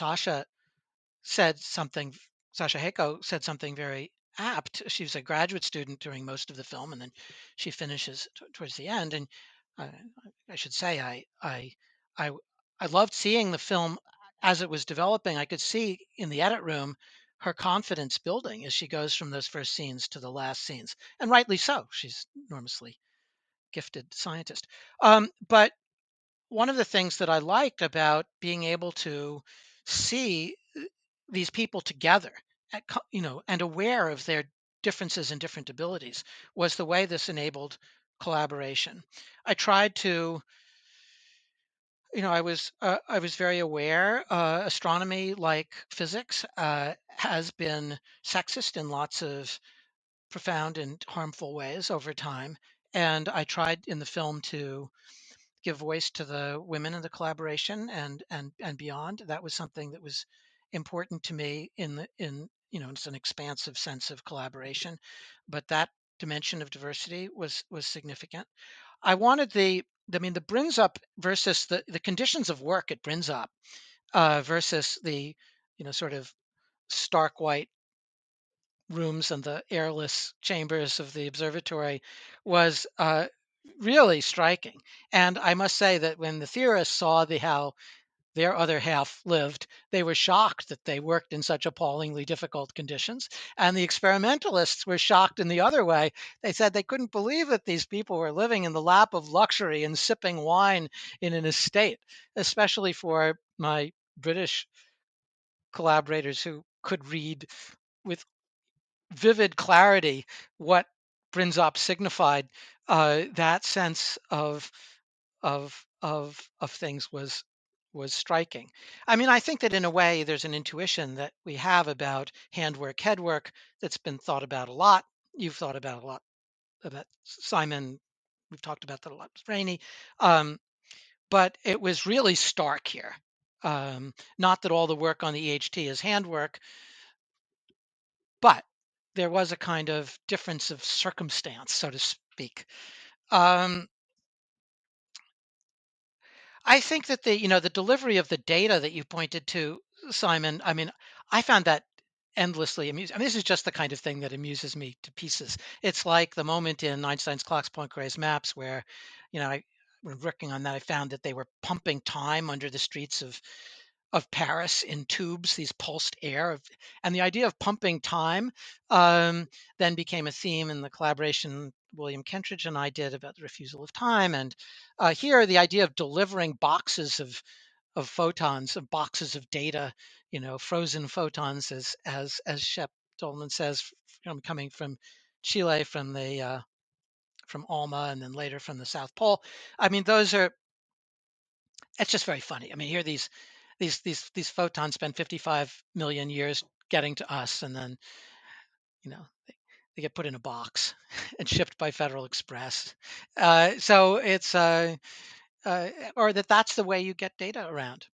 said something. Sasha Heiko said something very apt. She was a graduate student during most of the film, and then she finishes towards the end. And uh, I should say, I, I loved seeing the film as it was developing. I could see in the edit room her confidence building as she goes from those first scenes to the last scenes, and rightly so. She's enormously gifted scientist. But one of the things that I liked about being able to see these people together, and aware of their differences and different abilities, was the way this enabled collaboration. I tried to, I was very aware. Astronomy, like physics, has been sexist in lots of profound and harmful ways over time, and I tried in the film to give voice to the women in the collaboration and beyond. That was something that was important to me it's an expansive sense of collaboration, but that dimension of diversity was significant. I wanted the brings up versus the conditions of work it brings up versus the sort of stark white rooms and the airless chambers of the observatory was really striking. And I must say that when the theorists saw how their other half lived, they were shocked that they worked in such appallingly difficult conditions. And the experimentalists were shocked in the other way. They said they couldn't believe that these people were living in the lap of luxury and sipping wine in an estate, especially for my British collaborators who could read with vivid clarity what Brinzop signified. That sense of things was striking. I mean, I think that in a way there's an intuition that we have about handwork, headwork that's been thought about a lot. You've thought about a lot about Simon. We've talked about that a lot with Rainey. Um, but it was really stark here. Not that all the work on the EHT is handwork, but there was a kind of difference of circumstance, so to speak. Um, I think that the delivery of the data that you pointed to, Simon, I mean, I found that endlessly amusing. I mean, this is just the kind of thing that amuses me to pieces. It's like the moment in Einstein's clocks, Poincaré's maps, where, when working on that, I found that they were pumping time under the streets of Paris in tubes, these pulsed air, and the idea of pumping time then became a theme in the collaboration William Kentridge and I did about the refusal of time. And here, the idea of delivering boxes of photons, of boxes of data, frozen photons, as Shep Dolan says, coming from Chile, from ALMA, and then later from the South Pole. I mean, it's just very funny. I mean, here these photons spend 55 million years getting to us, and then they get put in a box and shipped by Federal Express. So it's or that's the way you get data around.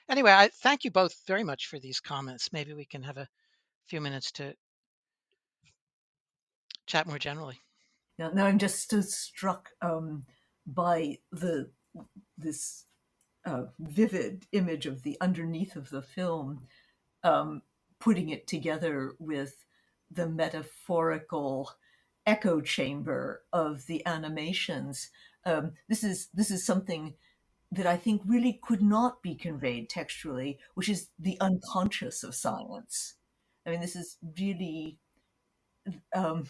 Anyway, I thank you both very much for these comments. Maybe we can have a few minutes to chat more generally. Now I'm just so struck by this vivid image of the underneath of the film, putting it together with the metaphorical echo chamber of the animations. This is something that I think really could not be conveyed textually, which is the unconscious of science. I mean, this is really um,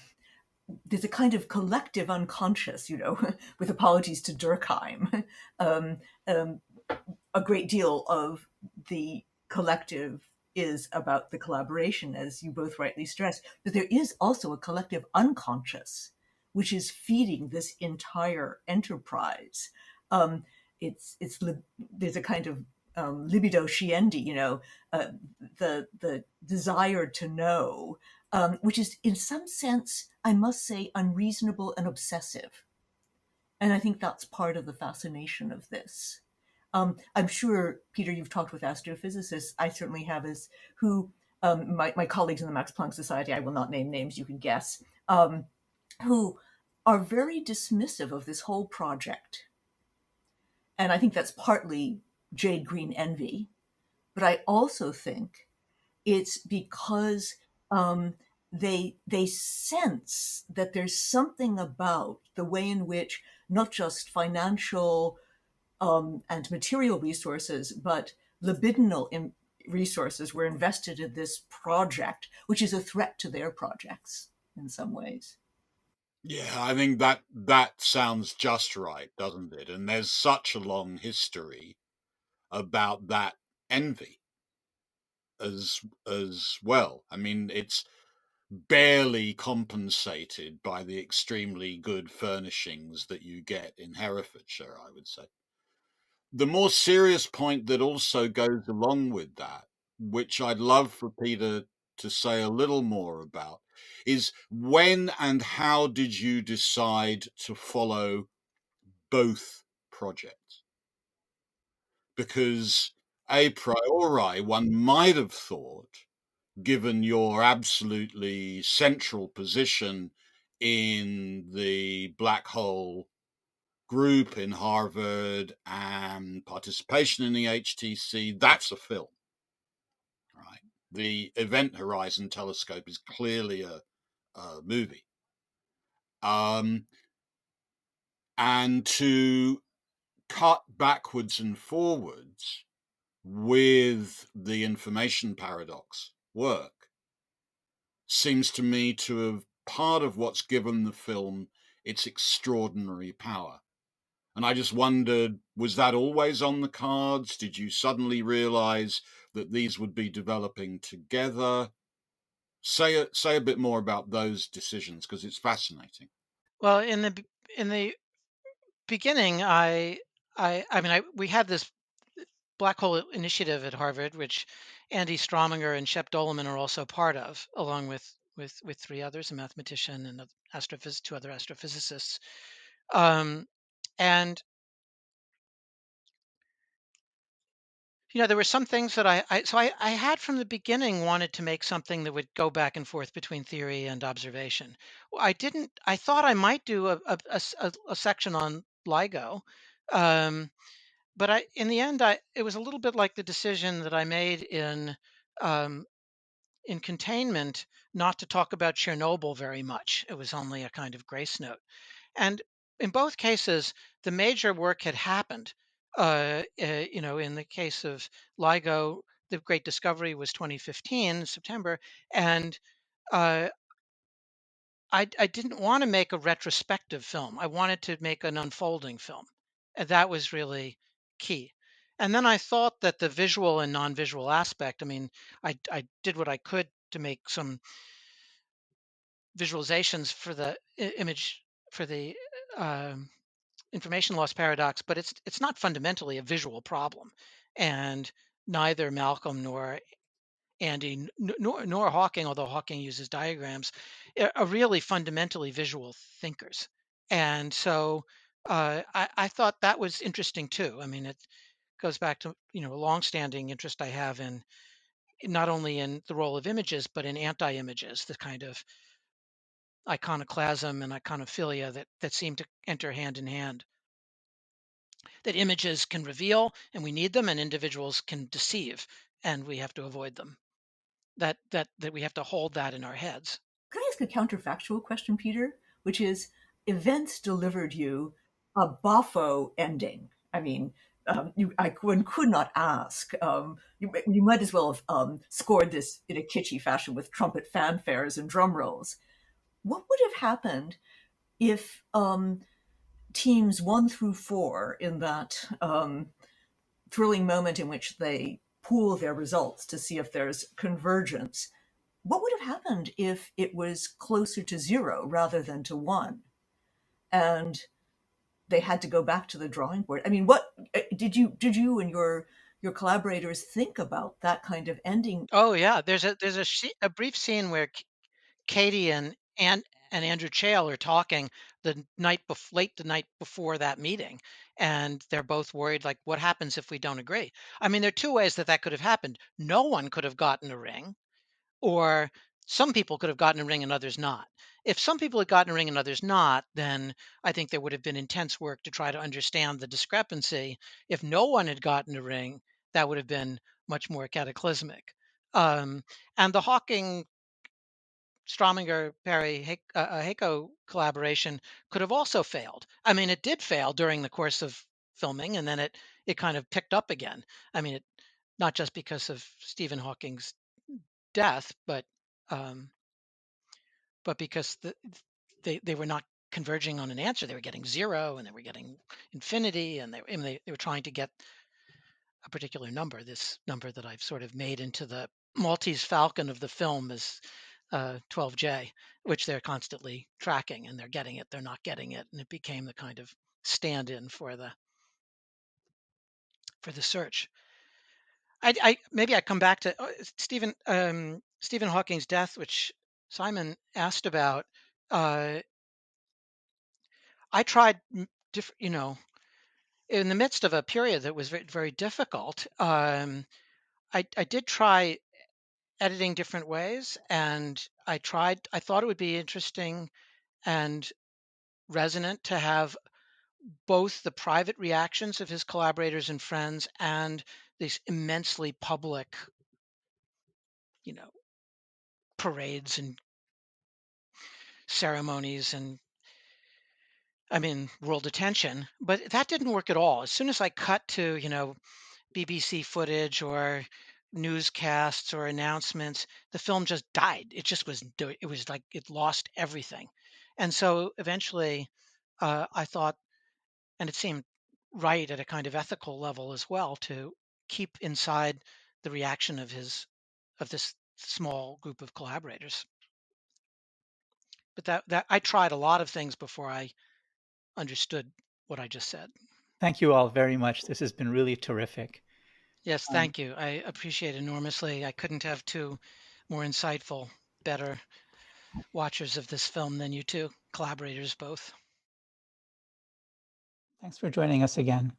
there's a kind of collective unconscious, with apologies to Durkheim. Um, um, a great deal of the collective is about the collaboration, as you both rightly stressed, but there is also a collective unconscious, which is feeding this entire enterprise. Um, there's a kind of libido sciendi, the desire to know, which is in some sense, I must say, unreasonable and obsessive. And I think that's part of the fascination of this. I'm sure, Peter, you've talked with astrophysicists. I certainly have, as who my colleagues in the Max Planck Society, I will not name names, you can guess, who are very dismissive of this whole project. And I think that's partly jade green envy. But I also think it's because they sense that there's something about the way in which not just financial and material resources, but libidinal resources were invested in this project, which is a threat to their projects in some ways. Yeah, I think that sounds just right, doesn't it? And there's such a long history about that envy as well. I mean, it's barely compensated by the extremely good furnishings that you get in Herefordshire, I would say. The more serious point that also goes along with that, which I'd love for Peter to say a little more about, is when and how did you decide to follow both projects? Because a priori, one might have thought, given your absolutely central position in the black hole group in Harvard and participation in the HTC, that's a film, right? The Event Horizon Telescope is clearly a movie. And to cut backwards and forwards with the information paradox work seems to me to have part of what's given the film its extraordinary power. And I just wondered, was that always on the cards? Did you suddenly realize that these would be developing together? Say a bit more about those decisions, because it's fascinating. Well, in the beginning, we had this black hole initiative at Harvard, which Andy Strominger and Shep Doleman are also part of, along with three others, a mathematician and two other astrophysicists. And there were some things that I had from the beginning wanted to make something that would go back and forth between theory and observation. I thought I might do a section on LIGO, but in the end, it was a little bit like the decision that I made um, in containment not to talk about Chernobyl very much. It was only a kind of grace note. And in both cases, the major work had happened. In the case of LIGO, the great discovery was 2015, September. And uh, I didn't want to make a retrospective film. I wanted to make an unfolding film. And that was really key. And then I thought that the visual and non-visual aspect, I did what I could to make some visualizations for the image, for the information loss paradox, but it's not fundamentally a visual problem. And neither Malcolm nor Andy nor Hawking, although Hawking uses diagrams, are really fundamentally visual thinkers. And so I thought that was interesting too. It goes back to a longstanding interest I have in not only in the role of images but in anti-images, the kind of iconoclasm and iconophilia that seem to enter hand in hand. That images can reveal and we need them, and individuals can deceive and we have to avoid them. That we have to hold that in our heads. Can I ask a counterfactual question, Peter? Which is, events delivered you a boffo ending. One could not ask. You might as well have scored this in a kitschy fashion with trumpet fanfares and drum rolls. What would have happened if teams 1 through 4 in that thrilling moment in which they pool their results to see if there's convergence? What would have happened if it was closer to 0 rather than to 1? And they had to go back to the drawing board. What did you and your collaborators think about that kind of ending? Oh yeah, there's a brief scene where Katie and Andrew Chale are talking late the night before that meeting, and they're both worried, like, what happens if we don't agree? There are two ways that could have happened. No one could have gotten a ring, or some people could have gotten a ring and others not. If some people had gotten a ring and others not, then I think there would have been intense work to try to understand the discrepancy. If no one had gotten a ring, that would have been much more cataclysmic. And the Hawking Strominger Perry Heiko collaboration could have also failed. It did fail during the course of filming, and then it kind of picked up again. Not just because of Stephen Hawking's death, um, but because they were not converging on an answer. They were getting 0, and they were getting infinity, and they were trying to get a particular number. This number that I've sort of made into the Maltese Falcon of the film is 12J, which they're constantly tracking, and they're getting it, they're not getting it, and it became the kind of stand-in for the search. Maybe I come back to Stephen Hawking's death, which Simon asked about. I tried, in the midst of a period that was very, very difficult. I did try editing different ways, and I thought it would be interesting and resonant to have both the private reactions of his collaborators and friends and these immensely public, parades and ceremonies and world attention. But that didn't work at all. As soon as I cut to, BBC footage or newscasts or announcements, the film just died. It was like it lost everything. And so eventually I thought, and it seemed right at a kind of ethical level as well, to keep inside the reaction of this small group of collaborators. But that I tried a lot of things before I understood what I just said. Thank you all very much. This has been really terrific. Yes, thank you. I appreciate it enormously. I couldn't have two more insightful, better watchers of this film than you two, collaborators both. Thanks for joining us again.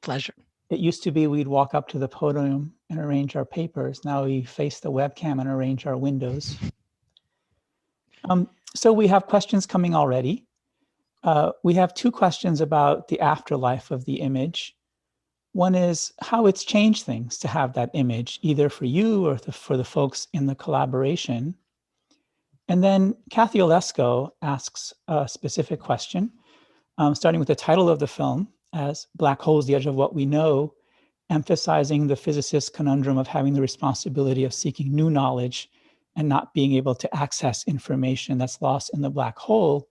Pleasure. It used to be we'd walk up to the podium and arrange our papers. Now we face the webcam and arrange our windows. So we have questions coming already. We have two questions about the afterlife of the image. One is how it's changed things to have that image, either for you or for the folks in the collaboration. And then Kathy Olesko asks a specific question, starting with the title of the film as Black Holes, the Edge of What We Know, emphasizing the physicist's conundrum of having the responsibility of seeking new knowledge and not being able to access information that's lost in the black hole,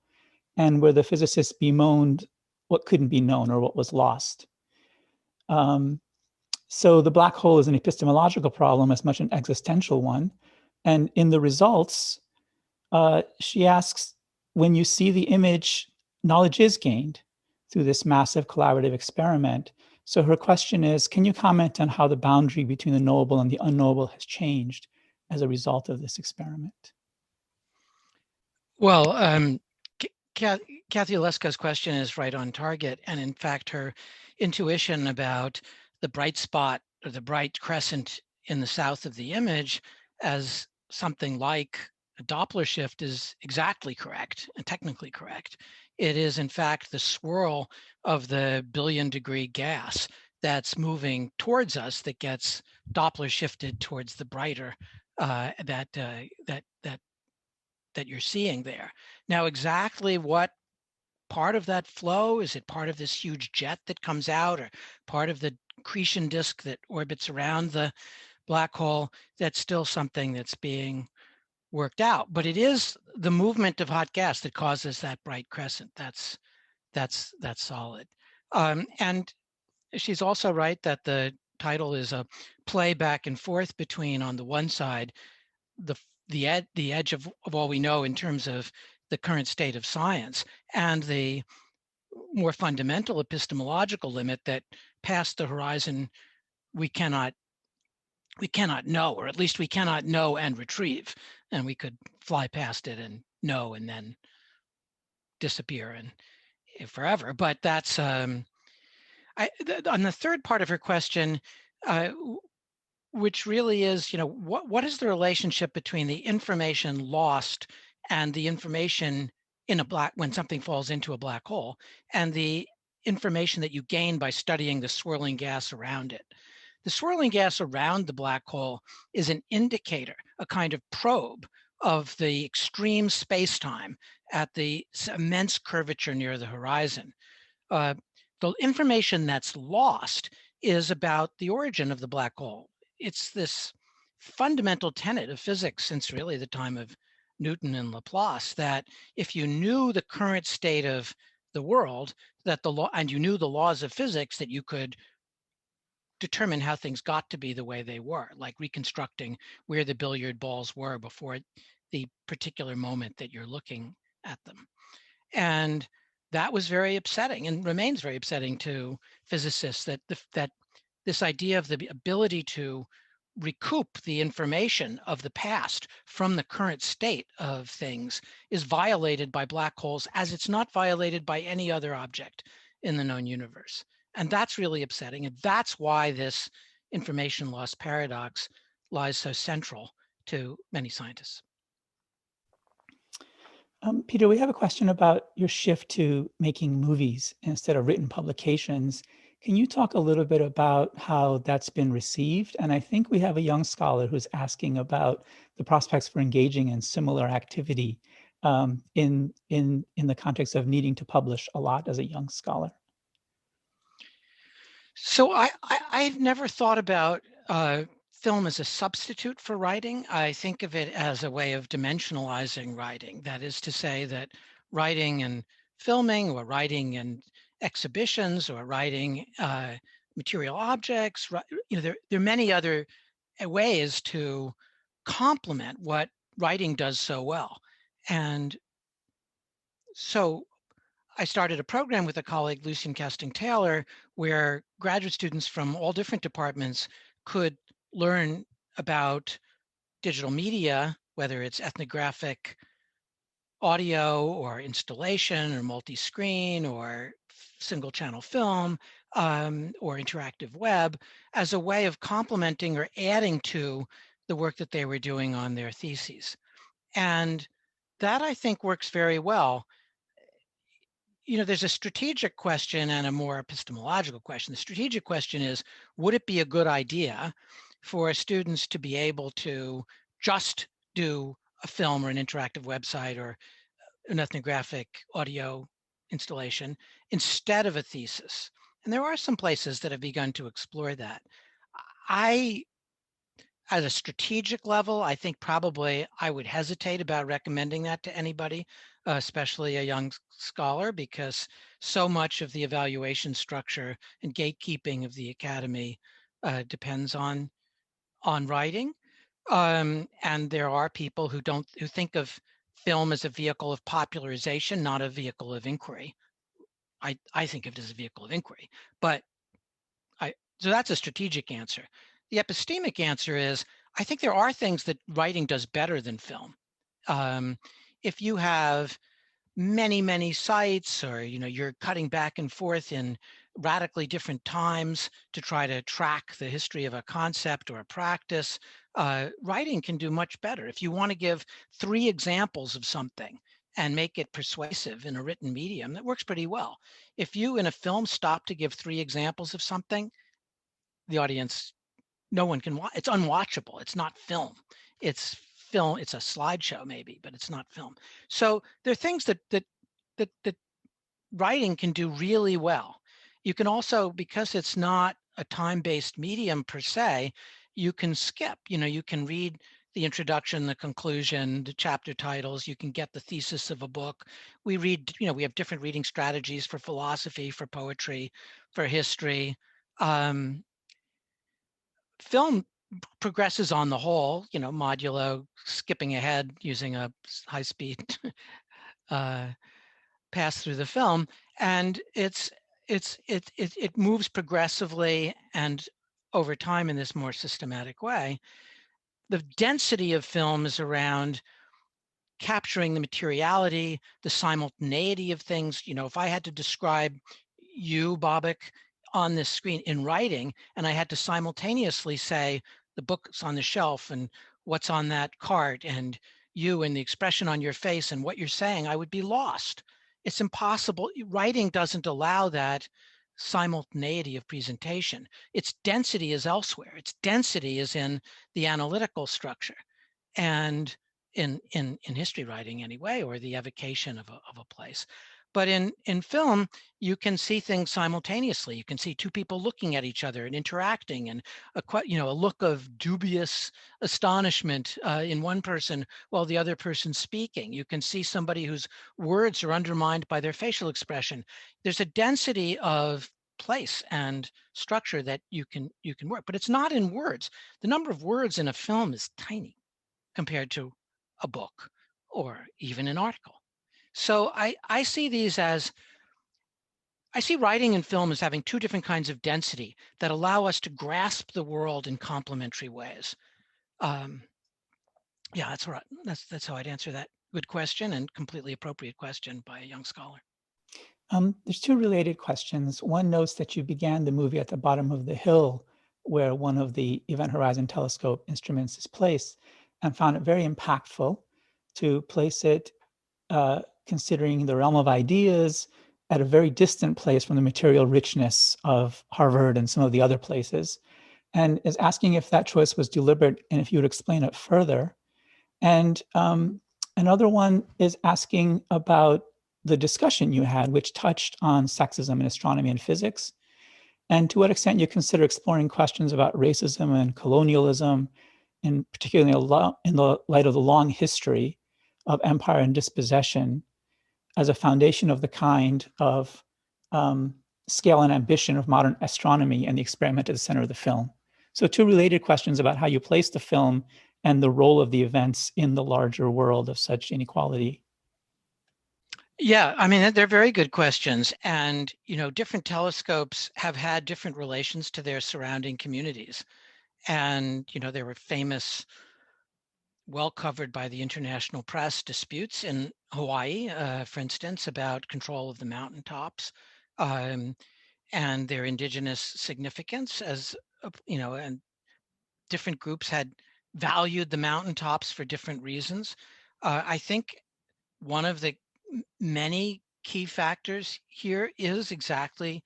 and where the physicists bemoaned what couldn't be known or what was lost. So the black hole is an epistemological problem as much an existential one. And in the results, she asks, when you see the image, knowledge is gained through this massive collaborative experiment. So her question is, can you comment on how the boundary between the knowable and the unknowable has changed as a result of this experiment? Well, Kathy Oleska's question is right on target. And in fact, her intuition about the bright spot or the bright crescent in the south of the image as something like a Doppler shift is exactly correct and technically correct. It is, in fact, the swirl of the billion-degree gas that's moving towards us that gets Doppler shifted towards the brighter that you're seeing there. Now, exactly what part of that flow? Is it part of this huge jet that comes out, or part of the accretion disk that orbits around the black hole? That's still something that's being worked out. But it is the movement of hot gas that causes that bright crescent. That's solid. And she's also right that the title is a play back and forth between, on the one side, the edge of all we know in terms of the current state of science, and the more fundamental epistemological limit that past the horizon we cannot know, or at least we cannot know and retrieve, and we could fly past it and know and then disappear and forever. But that's on the third part of her question, which really is, what is the relationship between the information lost and the information in when something falls into a black hole, and the information that you gain by studying the swirling gas around it. The swirling gas around the black hole is an indicator, a kind of probe of the extreme space-time at the immense curvature near the horizon. The information that's lost is about the origin of the black hole. It's this fundamental tenet of physics since really the time of Newton and Laplace, that if you knew the current state of the world, that and you knew the laws of physics, that you could determine how things got to be the way they were, like reconstructing where the billiard balls were before the particular moment that you're looking at them. And that was very upsetting and remains very upsetting to physicists, that this idea of the ability to recoup the information of the past from the current state of things is violated by black holes, as it's not violated by any other object in the known universe. And that's really upsetting. And that's why this information loss paradox lies so central to many scientists. Peter, we have a question about your shift to making movies instead of written publications. Can you talk a little bit about how that's been received? And I think we have a young scholar who's asking about the prospects for engaging in similar activity in the context of needing to publish a lot as a young scholar. So I've never thought about film as a substitute for writing. I think of it as a way of dimensionalizing writing. That is to say that writing and filming, or writing and exhibitions, or writing material objects, there are many other ways to complement what writing does so well. And so I started a program with a colleague, Lucian Casting Taylor, where graduate students from all different departments could learn about digital media, whether it's ethnographic audio or installation or multi-screen or single channel film or interactive web, as a way of complementing or adding to the work that they were doing on their theses. And that, I think, works very well. There's a strategic question and a more epistemological question. The strategic question is, would it be a good idea for students to be able to just do a film or an interactive website or an ethnographic audio installation instead of a thesis? And there are some places that have begun to explore that. At a strategic level, I think probably I would hesitate about recommending that to anybody, especially a young scholar, because so much of the evaluation structure and gatekeeping of the academy depends on writing. And there are people who think of film as a vehicle of popularization, not a vehicle of inquiry. I think of it as a vehicle of inquiry, but so that's a strategic answer. The epistemic answer is, I think there are things that writing does better than film. If you have many sites, or you're cutting back and forth in radically different times to try to track the history of a concept or a practice, writing can do much better. If you want to give 3 examples of something and make it persuasive in a written medium, that works pretty well. If you in a film stop to give 3 examples of something, the audience, no one can watch. It's unwatchable. It's not film. It's film. It's a slideshow maybe, but it's not film. So there are things that writing can do really well. You can also, because it's not a time-based medium per se, you can skip. You can read the introduction, the conclusion, the chapter titles. You can get the thesis of a book. We read. We have different reading strategies for philosophy, for poetry, for history. Film progresses on the whole, modulo skipping ahead using a high-speed pass through the film, and it moves progressively and over time in this more systematic way. The density of film is around capturing the materiality, the simultaneity of things. If I had to describe you, Bobak, on this screen in writing, and I had to simultaneously say the book's on the shelf and what's on that cart and you and the expression on your face and what you're saying, I would be lost. It's impossible. Writing doesn't allow that simultaneity of presentation. Its density is elsewhere. Its density is in the analytical structure and in history writing anyway, or the evocation of a place. But in film, you can see things simultaneously. You can see 2 people looking at each other and interacting, and a look of dubious astonishment in one person while the other person's speaking. You can see somebody whose words are undermined by their facial expression. There's a density of place and structure that you can work, but it's not in words. The number of words in a film is tiny compared to a book or even an article. So I see writing and film as having 2 different kinds of density that allow us to grasp the world in complementary ways. Yeah, that's right. That's how I'd answer that good question and completely appropriate question by a young scholar. There's 2 related questions. One notes that you began the movie at the bottom of the hill where one of the Event Horizon Telescope instruments is placed, and found it very impactful to place it considering the realm of ideas at a very distant place from the material richness of Harvard and some of the other places, and is asking if that choice was deliberate and if you would explain it further. And another one is asking about the discussion you had, which touched on sexism in astronomy and physics, and to what extent you consider exploring questions about racism and colonialism, and particularly in the light of the long history of empire and dispossession as a foundation of the kind of scale and ambition of modern astronomy and the experiment at the center of the film. So 2 related questions about how you place the film and the role of the events in the larger world of such inequality. Yeah, I mean, they're very good questions. And, different telescopes have had different relations to their surrounding communities. And, there were famous, well covered by the international press, disputes in Hawaii, for instance, about control of the mountaintops and their indigenous significance as, and different groups had valued the mountaintops for different reasons. I think one of the many key factors here is exactly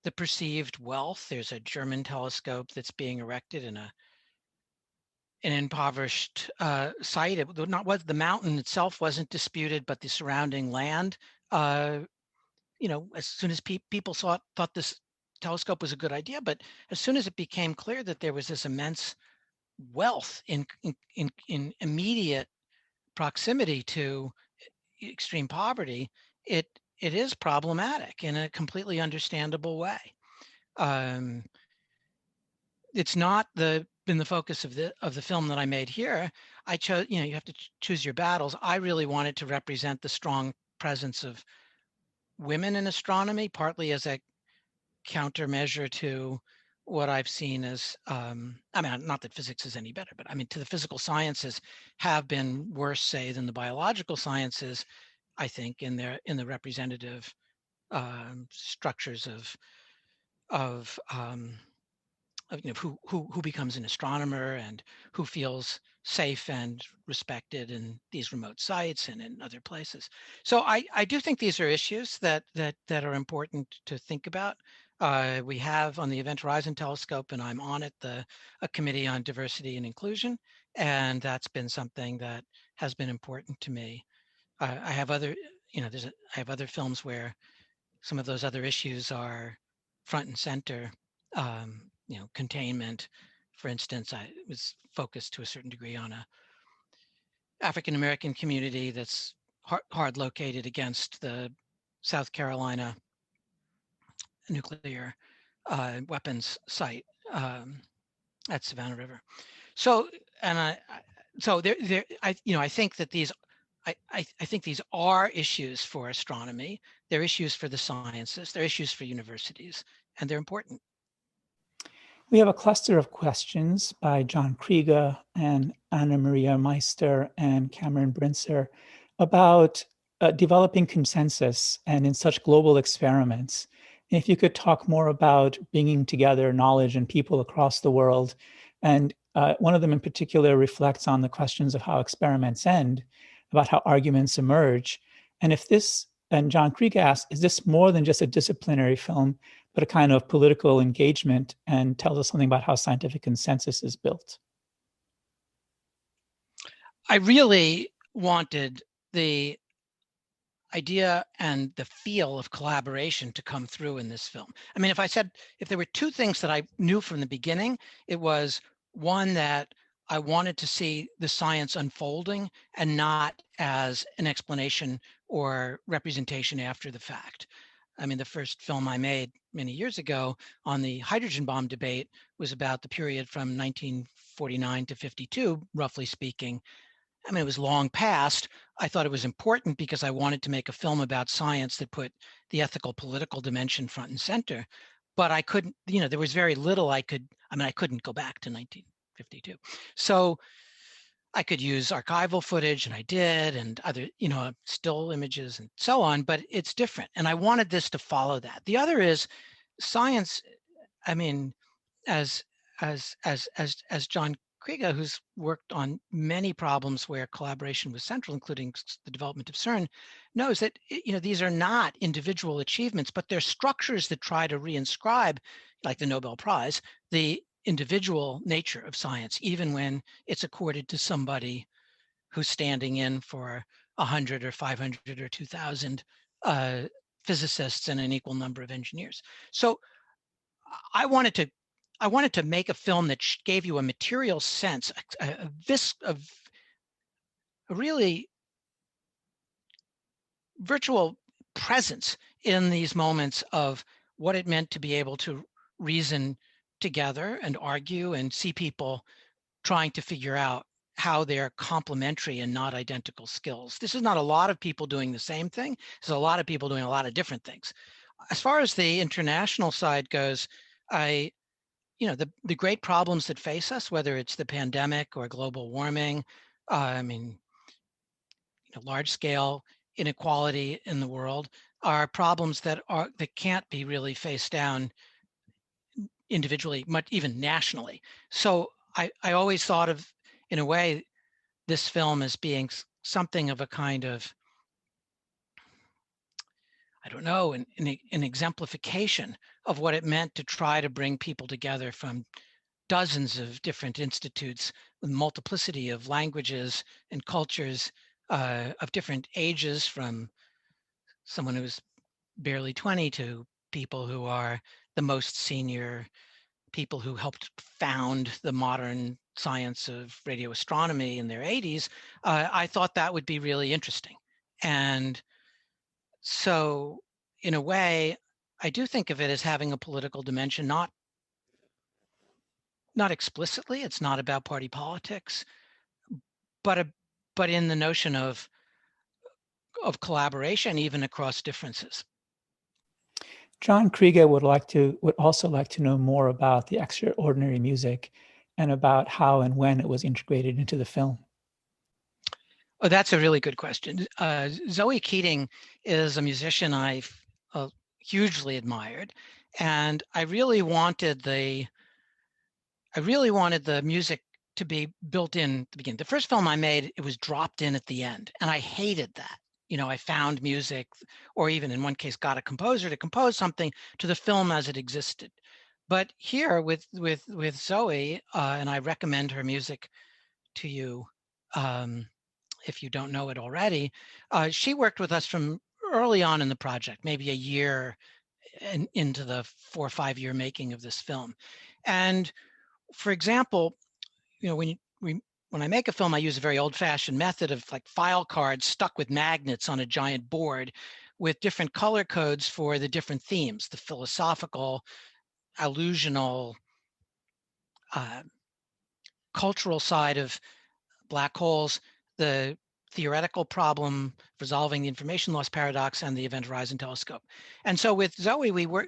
the perceived wealth. There's a German telescope that's being erected in an impoverished site. The mountain itself wasn't disputed, but the surrounding land. As soon as people thought this telescope was a good idea, but as soon as it became clear that there was this immense wealth in immediate proximity to extreme poverty, it is problematic in a completely understandable way. It's not been the focus of the film that I made here. I chose, you have to choose your battles. I really wanted to represent the strong presence of women in astronomy, partly as a countermeasure to what I've seen as, not that physics is any better, but to the physical sciences have been worse, say, than the biological sciences, I think, in the representative structures of who becomes an astronomer and who feels safe and respected in these remote sites and in other places. So I do think these are issues that are important to think about. We have on the Event Horizon Telescope, and I'm on it, a committee on diversity and inclusion, and that's been something that has been important to me. I have other, I have other films where some of those other issues are front and center. Containment, for instance, I was focused to a certain degree on a African American community that's hard located against the South Carolina nuclear weapons site at Savannah River. So, and I think that these, I think these are issues for astronomy. They're issues for the sciences. They're issues for universities, and they're important. We have a cluster of questions by John Krieger and Anna Maria Meister and Cameron Brinser about developing consensus and in such global experiments. And if you could talk more about bringing together knowledge and people across the world. And one of them in particular reflects on the questions of how experiments end, about how arguments emerge. And if this, and John Krieger asks, is this more than just a disciplinary film, but a kind of political engagement, and tells us something about how scientific consensus is built? I really wanted the idea and the feel of collaboration to come through in this film. If there were two things that I knew from the beginning, it was one, that I wanted to see the science unfolding and not as an explanation or representation after the fact. The first film I made many years ago on the hydrogen bomb debate was about the period from 1949 to 52, roughly speaking. It was long past. I thought it was important because I wanted to make a film about science that put the ethical, political dimension front and center. But I couldn't, there was very little I couldn't go back to 1952. So I could use archival footage, and I did, and other, still images and so on, but it's different. And I wanted this to follow that. The other is science. As John Krieger, who's worked on many problems where collaboration was central, including the development of CERN, knows that, these are not individual achievements, but they're structures that try to reinscribe, like the Nobel Prize, the individual nature of science, even when it's accorded to somebody who's standing in for 100 or 500 or 2,000 physicists and an equal number of engineers. So I wanted to make a film that gave you a material sense, a really virtual presence in these moments of what it meant to be able to reason together and argue and see people trying to figure out how they're complementary and not identical skills. This is not a lot of people doing the same thing. There's a lot of people doing a lot of different things. As far as the international side goes, the great problems that face us, whether it's the pandemic or global warming, large scale inequality in the world, are problems that can't be really faced down individually, much even nationally. So I always thought of, in a way, this film as being something of a kind of, I don't know, an exemplification of what it meant to try to bring people together from dozens of different institutes with multiplicity of languages and cultures, of different ages, from someone who's barely 20 to people who are the most senior people who helped found the modern science of radio astronomy in their 80s. I thought that would be really interesting. And so, in a way, I do think of it as having a political dimension, not explicitly. It's not about party politics, but in the notion of collaboration, even across differences. John Krieger would also like to know more about the extraordinary music and about how and when it was integrated into the film. Oh, that's a really good question. Zoe Keating is a musician I've hugely admired, and I really wanted the music to be built in at the beginning. The first film I made, it was dropped in at the end, and I hated that. I found music, or even in one case got a composer to compose something to the film as it existed. But here with Zoe, and I recommend her music to you, if you don't know it already, she worked with us from early on in the project, maybe a year into the 4 or 5 year making of this film. And for example, when I make a film, I use a very old-fashioned method of like file cards stuck with magnets on a giant board with different color codes for the different themes: the philosophical, allusional, cultural side of black holes, the theoretical problem resolving the information loss paradox, and the event horizon telescope. And so with Zoe, we were,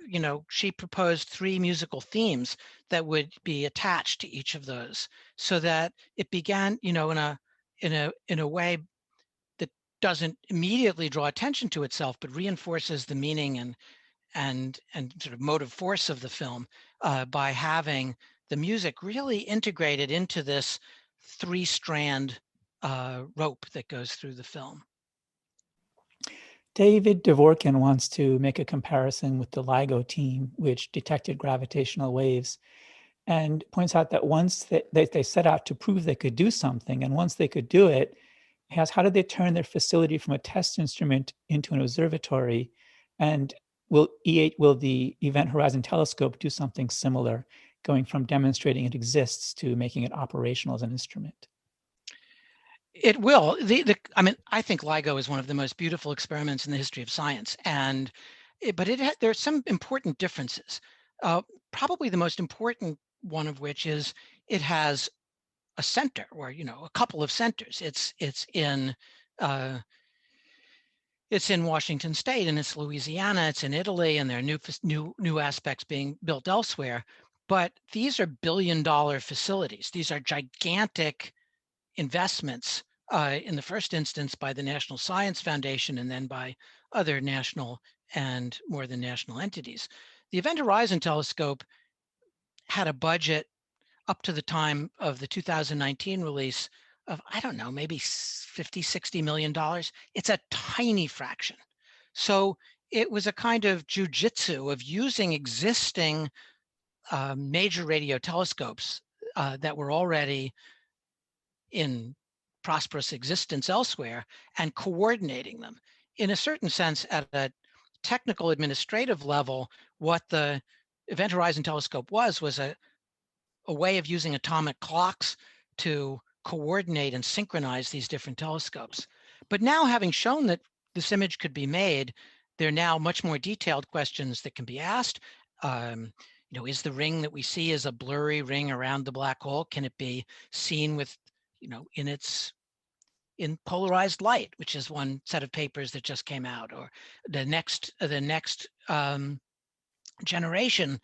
she proposed 3 musical themes that would be attached to each of those, so that it began, in a way that doesn't immediately draw attention to itself, but reinforces the meaning and sort of motive force of the film, by having the music really integrated into this 3-strand rope that goes through the film. David Dvorkin wants to make a comparison with the LIGO team, which detected gravitational waves, and points out that once they set out to prove they could do something, and once they could do it, how did they turn their facility from a test instrument into an observatory? And will the Event Horizon Telescope do something similar, going from demonstrating it exists to making it operational as an instrument? It will. I think LIGO is one of the most beautiful experiments in the history of science, but there's some important differences. Probably the most important one of which is it has a center, or a couple of centers. It's in Washington State, and it's Louisiana, it's in Italy, and there are new aspects being built elsewhere. But these are billion-dollar facilities. These are gigantic investments, in the first instance by the National Science Foundation, and then by other national and more than national entities. The Event Horizon Telescope had a budget up to the time of the 2019 release of, I don't know, maybe $50-60 million. It's a tiny fraction. So it was a kind of jujitsu of using existing major radio telescopes that were already in prosperous existence elsewhere, and coordinating them. In a certain sense, at a technical administrative level, what the Event Horizon Telescope was a way of using atomic clocks to coordinate and synchronize these different telescopes. But now, having shown that this image could be made, there are now much more detailed questions that can be asked. Is the ring that we see as a blurry ring around the black hole? Can it be seen with, in polarized light, which is one set of papers that just came out? Or the next generation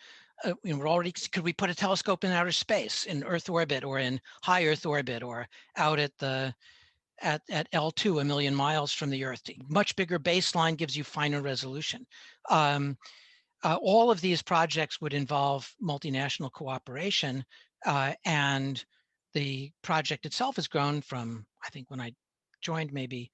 we're already, could we put a telescope in outer space, in Earth orbit or in high Earth orbit or out at L2, 1,000,000 miles from the Earth? Much bigger baseline gives you finer resolution. All of these projects would involve multinational cooperation, and the project itself has grown from, I think when I joined, maybe,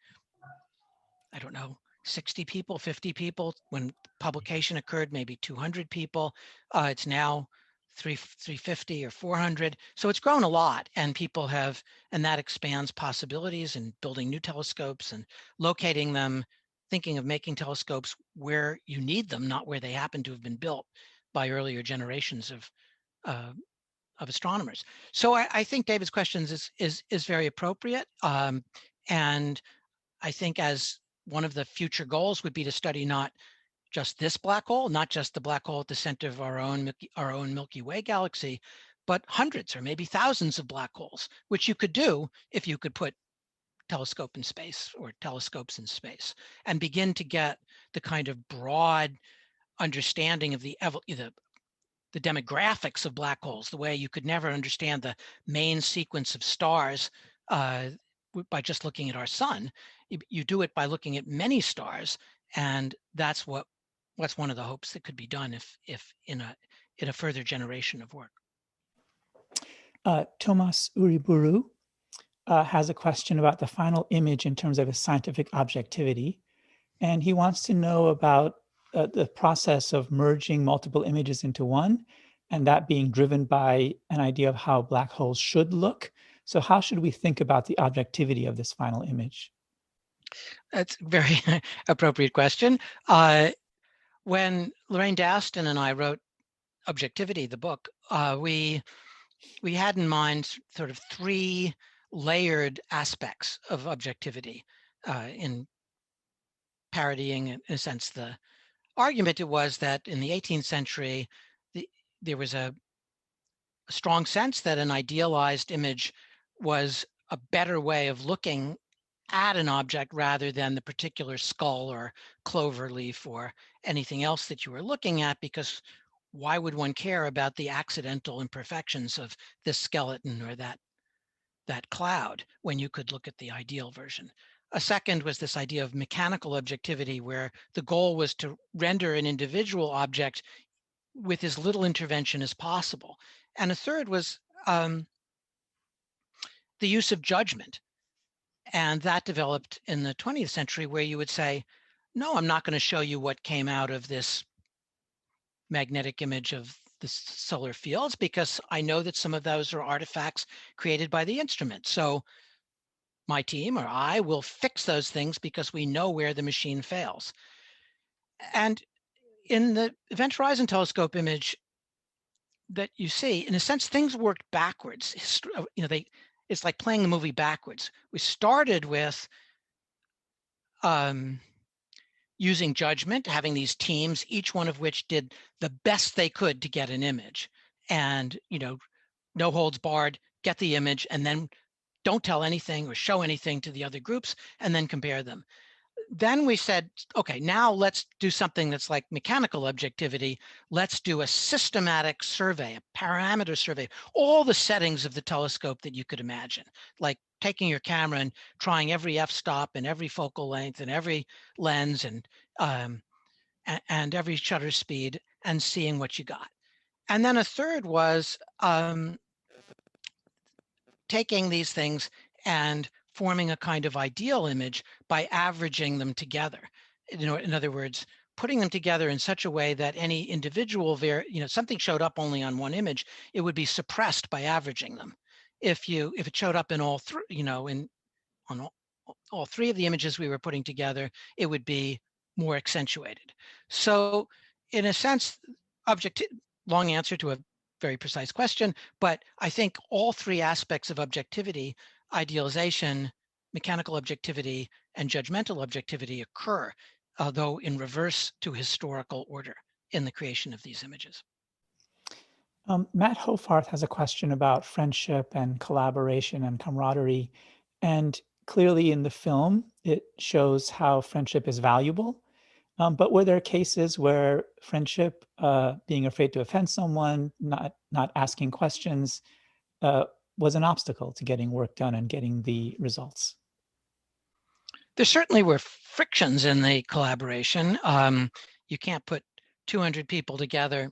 I don't know, 60 people, 50 people. When publication occurred, maybe 200 people. It's now 350 or 400. So it's grown a lot, and people have, and that expands possibilities and building new telescopes and locating them, thinking of making telescopes where you need them, not where they happen to have been built by earlier generations of astronomers. So I think David's questions is very appropriate. And I think as one of the future goals would be to study not just this black hole, not just the black hole at the center of our own Milky Way galaxy, but hundreds or maybe thousands of black holes, which you could do if you could put telescope in space or telescopes in space and begin to get the kind of broad understanding of the demographics of black holes, the way you could never understand the main sequence of stars by just looking at our sun. You do it by looking at many stars, and that's one of the hopes that could be done if in a further generation of work. Tomas Uriburu has a question about the final image in terms of its scientific objectivity, and he wants to know about the process of merging multiple images into one, and that being driven by an idea of how black holes should look. So how should we think about the objectivity of this final image? That's a very appropriate question. When Lorraine Daston and I wrote Objectivity, the book, we had in mind sort of three layered aspects of objectivity, in parodying, in a sense, the argument. It was that in the 18th century, there was a strong sense that an idealized image was a better way of looking at an object rather than the particular skull or clover leaf or anything else that you were looking at, because why would one care about the accidental imperfections of this skeleton or that cloud when you could look at the ideal version? A second was this idea of mechanical objectivity, where the goal was to render an individual object with as little intervention as possible. And a third was the use of judgment. And that developed in the 20th century, where you would say, no, I'm not going to show you what came out of this magnetic image of the solar fields, because I know that some of those are artifacts created by the instrument. So my team or I will fix those things because we know where the machine fails. And in the Event Horizon Telescope image that you see, in a sense, things worked backwards. It's like playing the movie backwards. We started with using judgment, having these teams, each one of which did the best they could to get an image, and no holds barred, get the image, and then don't tell anything or show anything to the other groups, and then compare them. Then we said, okay, now let's do something that's like mechanical objectivity. Let's do a systematic survey, a parameter survey, all the settings of the telescope that you could imagine, like taking your camera and trying every f-stop and every focal length and every lens and every shutter speed and seeing what you got. And then a third was taking these things and forming a kind of ideal image by averaging them together. In other words, putting them together in such a way that any individual, something showed up only on one image, it would be suppressed by averaging them. If it showed up in all three, on all three of the images we were putting together, it would be more accentuated. So in a sense, long answer to a very precise question, but I think all three aspects of objectivity, idealization, mechanical objectivity, and judgmental objectivity occur, though in reverse to historical order in the creation of these images. Matt Hofarth has a question about friendship and collaboration and camaraderie. And clearly in the film, it shows how friendship is valuable. But were there cases where friendship, being afraid to offend someone, not asking questions, was an obstacle to getting work done and getting the results? There certainly were frictions in the collaboration. You can't put 200 people together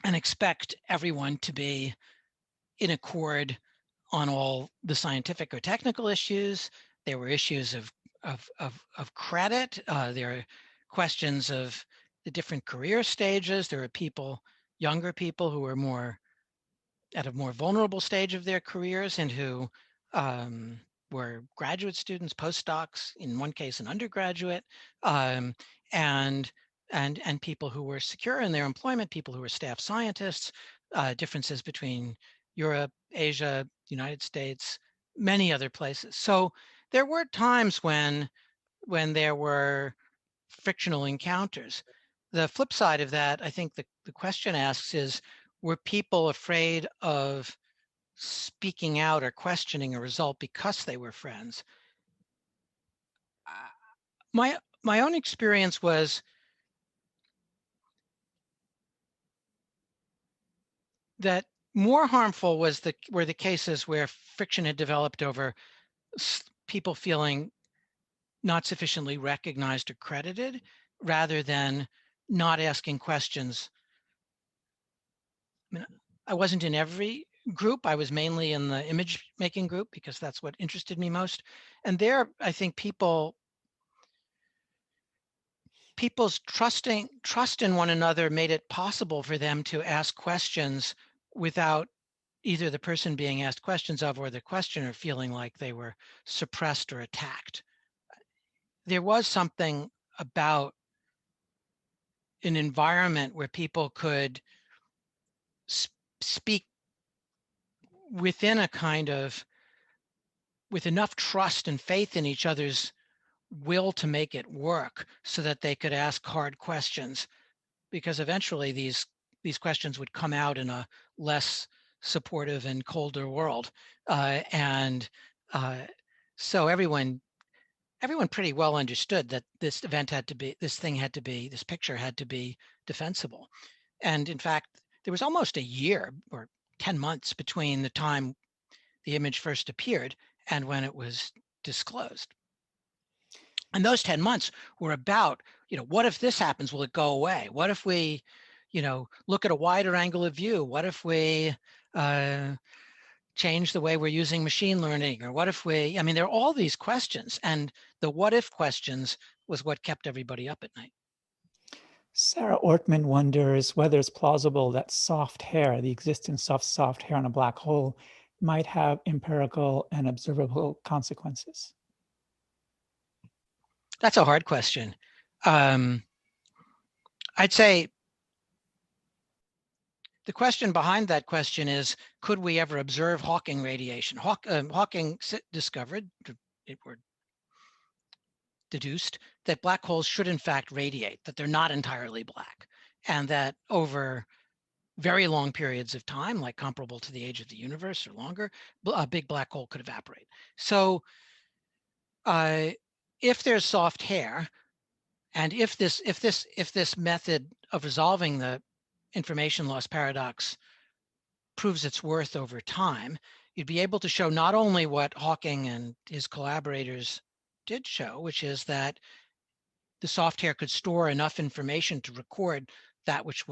and expect everyone to be in accord on all the scientific or technical issues. There were issues of credit. There are questions of the different career stages. There are people, younger people who are more at a more vulnerable stage of their careers and who were graduate students, postdocs, in one case an undergraduate, and people who were secure in their employment, people who were staff scientists, differences between Europe, Asia, United States, many other places. So there were times when there were frictional encounters. The flip side of that, I think the question asks is, were people afraid of speaking out or questioning a result because they were friends? My own experience was that more harmful were the cases where friction had developed over people feeling not sufficiently recognized or credited, rather than not asking questions. I mean, I wasn't in every group. I was mainly in the image making group because that's what interested me most. And there, I think people's trust in one another made it possible for them to ask questions without either the person being asked questions of or the questioner feeling like they were suppressed or attacked. There was something about an environment where people could speak within a kind of, with enough trust and faith in each other's will to make it work, so that they could ask hard questions, because eventually these questions would come out in a less supportive and colder world. So everyone pretty well understood that this picture had to be defensible. And in fact, there was almost a year or 10 months between the time the image first appeared and when it was disclosed. And those 10 months were about, what if this happens? Will it go away? What if we, look at a wider angle of view? What if we change the way we're using machine learning? Or what if there are all these questions, and the what if questions was what kept everybody up at night. Sarah Ortman wonders whether it's plausible that soft hair, the existence of soft hair on a black hole, might have empirical and observable consequences. That's a hard question. I'd say the question behind that question is, could we ever observe Hawking radiation? Hawking discovered, or deduced, that black holes should in fact radiate, that they're not entirely black, and that over very long periods of time, like comparable to the age of the universe or longer, a big black hole could evaporate. So if there's soft hair, and if this method of resolving the information loss paradox proves its worth over time, you'd be able to show not only what Hawking and his collaborators did show, which is that the soft hair could store enough information to record that which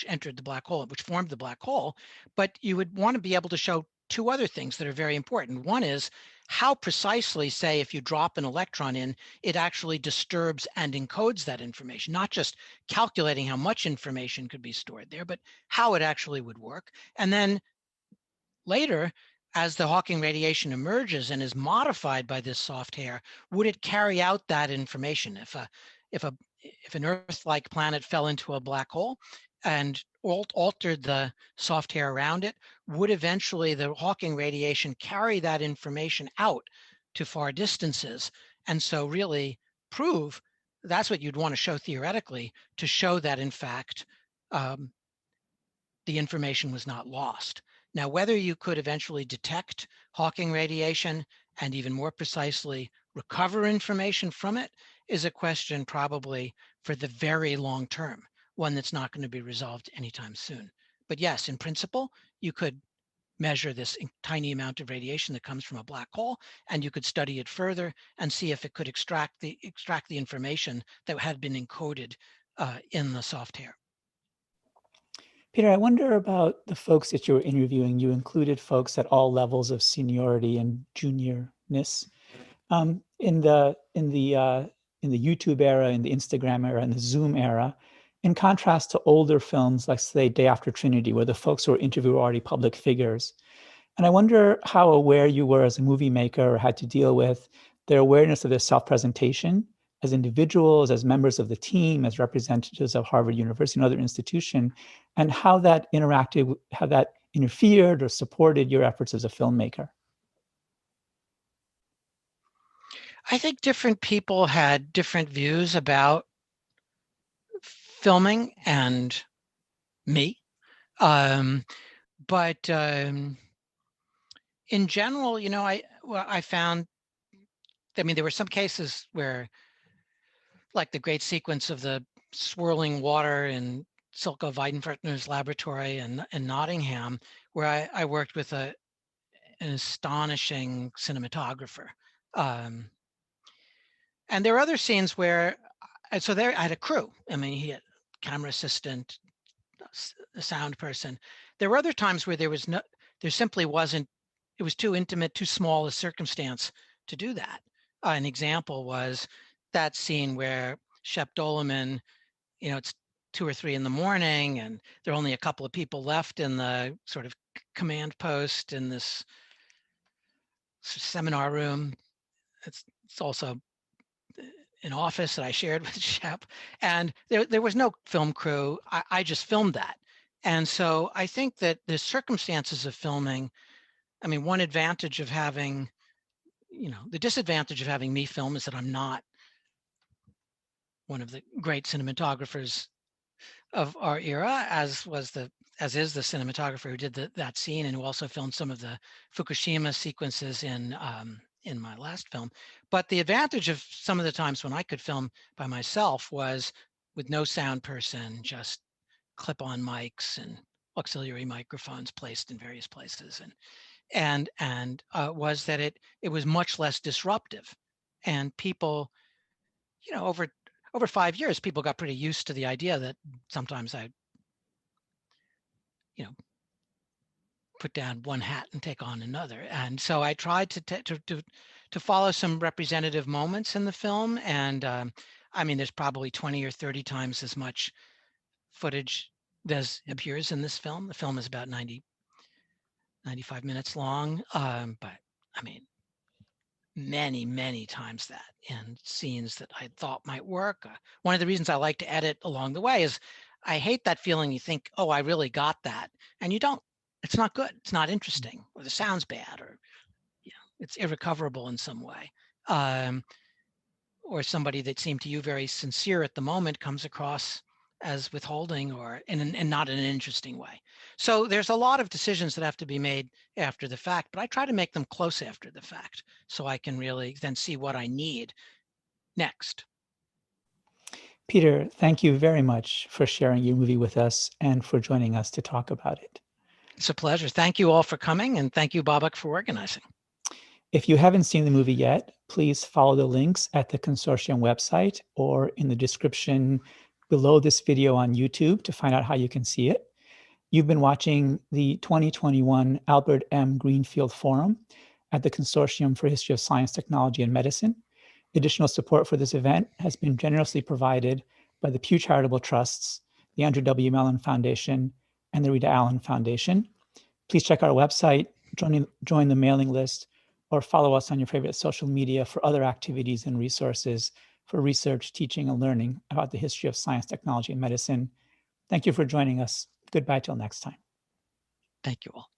entered the black hole, which formed the black hole, but you would want to be able to show two other things that are very important. One is how precisely, say, if you drop an electron in, it actually disturbs and encodes that information, not just calculating how much information could be stored there, but how it actually would work. And then later, as the Hawking radiation emerges and is modified by this soft hair, would it carry out that information? If an Earth-like planet fell into a black hole and altered the soft hair around it, would eventually the Hawking radiation carry that information out to far distances? And so really prove, that's what you'd want to show theoretically, to show that in fact the information was not lost. Now, whether you could eventually detect Hawking radiation and even more precisely recover information from it is a question probably for the very long term, one that's not going to be resolved anytime soon. But yes, in principle, you could measure this tiny amount of radiation that comes from a black hole, and you could study it further and see if it could extract the information that had been encoded in the soft hair. Peter, I wonder about the folks that you were interviewing. You included folks at all levels of seniority and juniorness. In the YouTube era, in the Instagram era, in the Zoom era, in contrast to older films like, say, Day After Trinity, where the folks who were interviewed were already public figures. And I wonder how aware you were as a movie maker or had to deal with their awareness of their self-presentation as individuals, as members of the team, as representatives of Harvard University and other institution, and how that interacted, how that interfered or supported your efforts as a filmmaker. I think different people had different views about filming and me. But in general, I found, there were some cases where, like the great sequence of the swirling water in Silke Weidenfurtner's laboratory in Nottingham, where I worked with an astonishing cinematographer. And there were other scenes where, so there I had a crew. He had camera assistant, a sound person. There were other times where there simply wasn't, it was too intimate, too small a circumstance to do that. An example was that scene where Shep Doleman, it's 2 or 3 in the morning and there are only a couple of people left in the sort of command post in this seminar room. It's also an office that I shared with Shep, and there was no film crew. I just filmed that. And so I think that the circumstances of filming, one advantage of having, the disadvantage of having me film is that I'm not one of the great cinematographers of our era, as is the cinematographer who did that scene and who also filmed some of the Fukushima sequences in my last film. But the advantage of some of the times when I could film by myself was with no sound person, just clip-on mics and auxiliary microphones placed in various places, and was that it was much less disruptive, and people, over 5 years, people got pretty used to the idea that sometimes I, put down one hat and take on another. And so I tried to follow some representative moments in the film. And there's probably 20 or 30 times as much footage as appears in this film. The film is about 95 minutes long, but many times that in scenes that I thought might work. One of the reasons I like to edit along the way is I hate that feeling you think, oh, I really got that, and you don't. It's not good. It's not interesting, or the sound's bad, or it's irrecoverable in some way. Or somebody that seemed to you very sincere at the moment comes across as withholding or and not in an interesting way. So there's a lot of decisions that have to be made after the fact, but I try to make them close after the fact so I can really then see what I need next. Peter, thank you very much for sharing your movie with us and for joining us to talk about it. It's a pleasure. Thank you all for coming, and thank you, Babak, for organizing. If you haven't seen the movie yet, please follow the links at the Consortium website or in the description below this video on YouTube to find out how you can see it. You've been watching the 2021 Albert M. Greenfield Forum at the Consortium for History of Science, Technology, and Medicine. Additional support for this event has been generously provided by the Pew Charitable Trusts, the Andrew W. Mellon Foundation, and the Rita Allen Foundation. Please check our website, join the mailing list, or follow us on your favorite social media for other activities and resources for research, teaching, and learning about the history of science, technology, and medicine. Thank you for joining us. Goodbye till next time. Thank you all.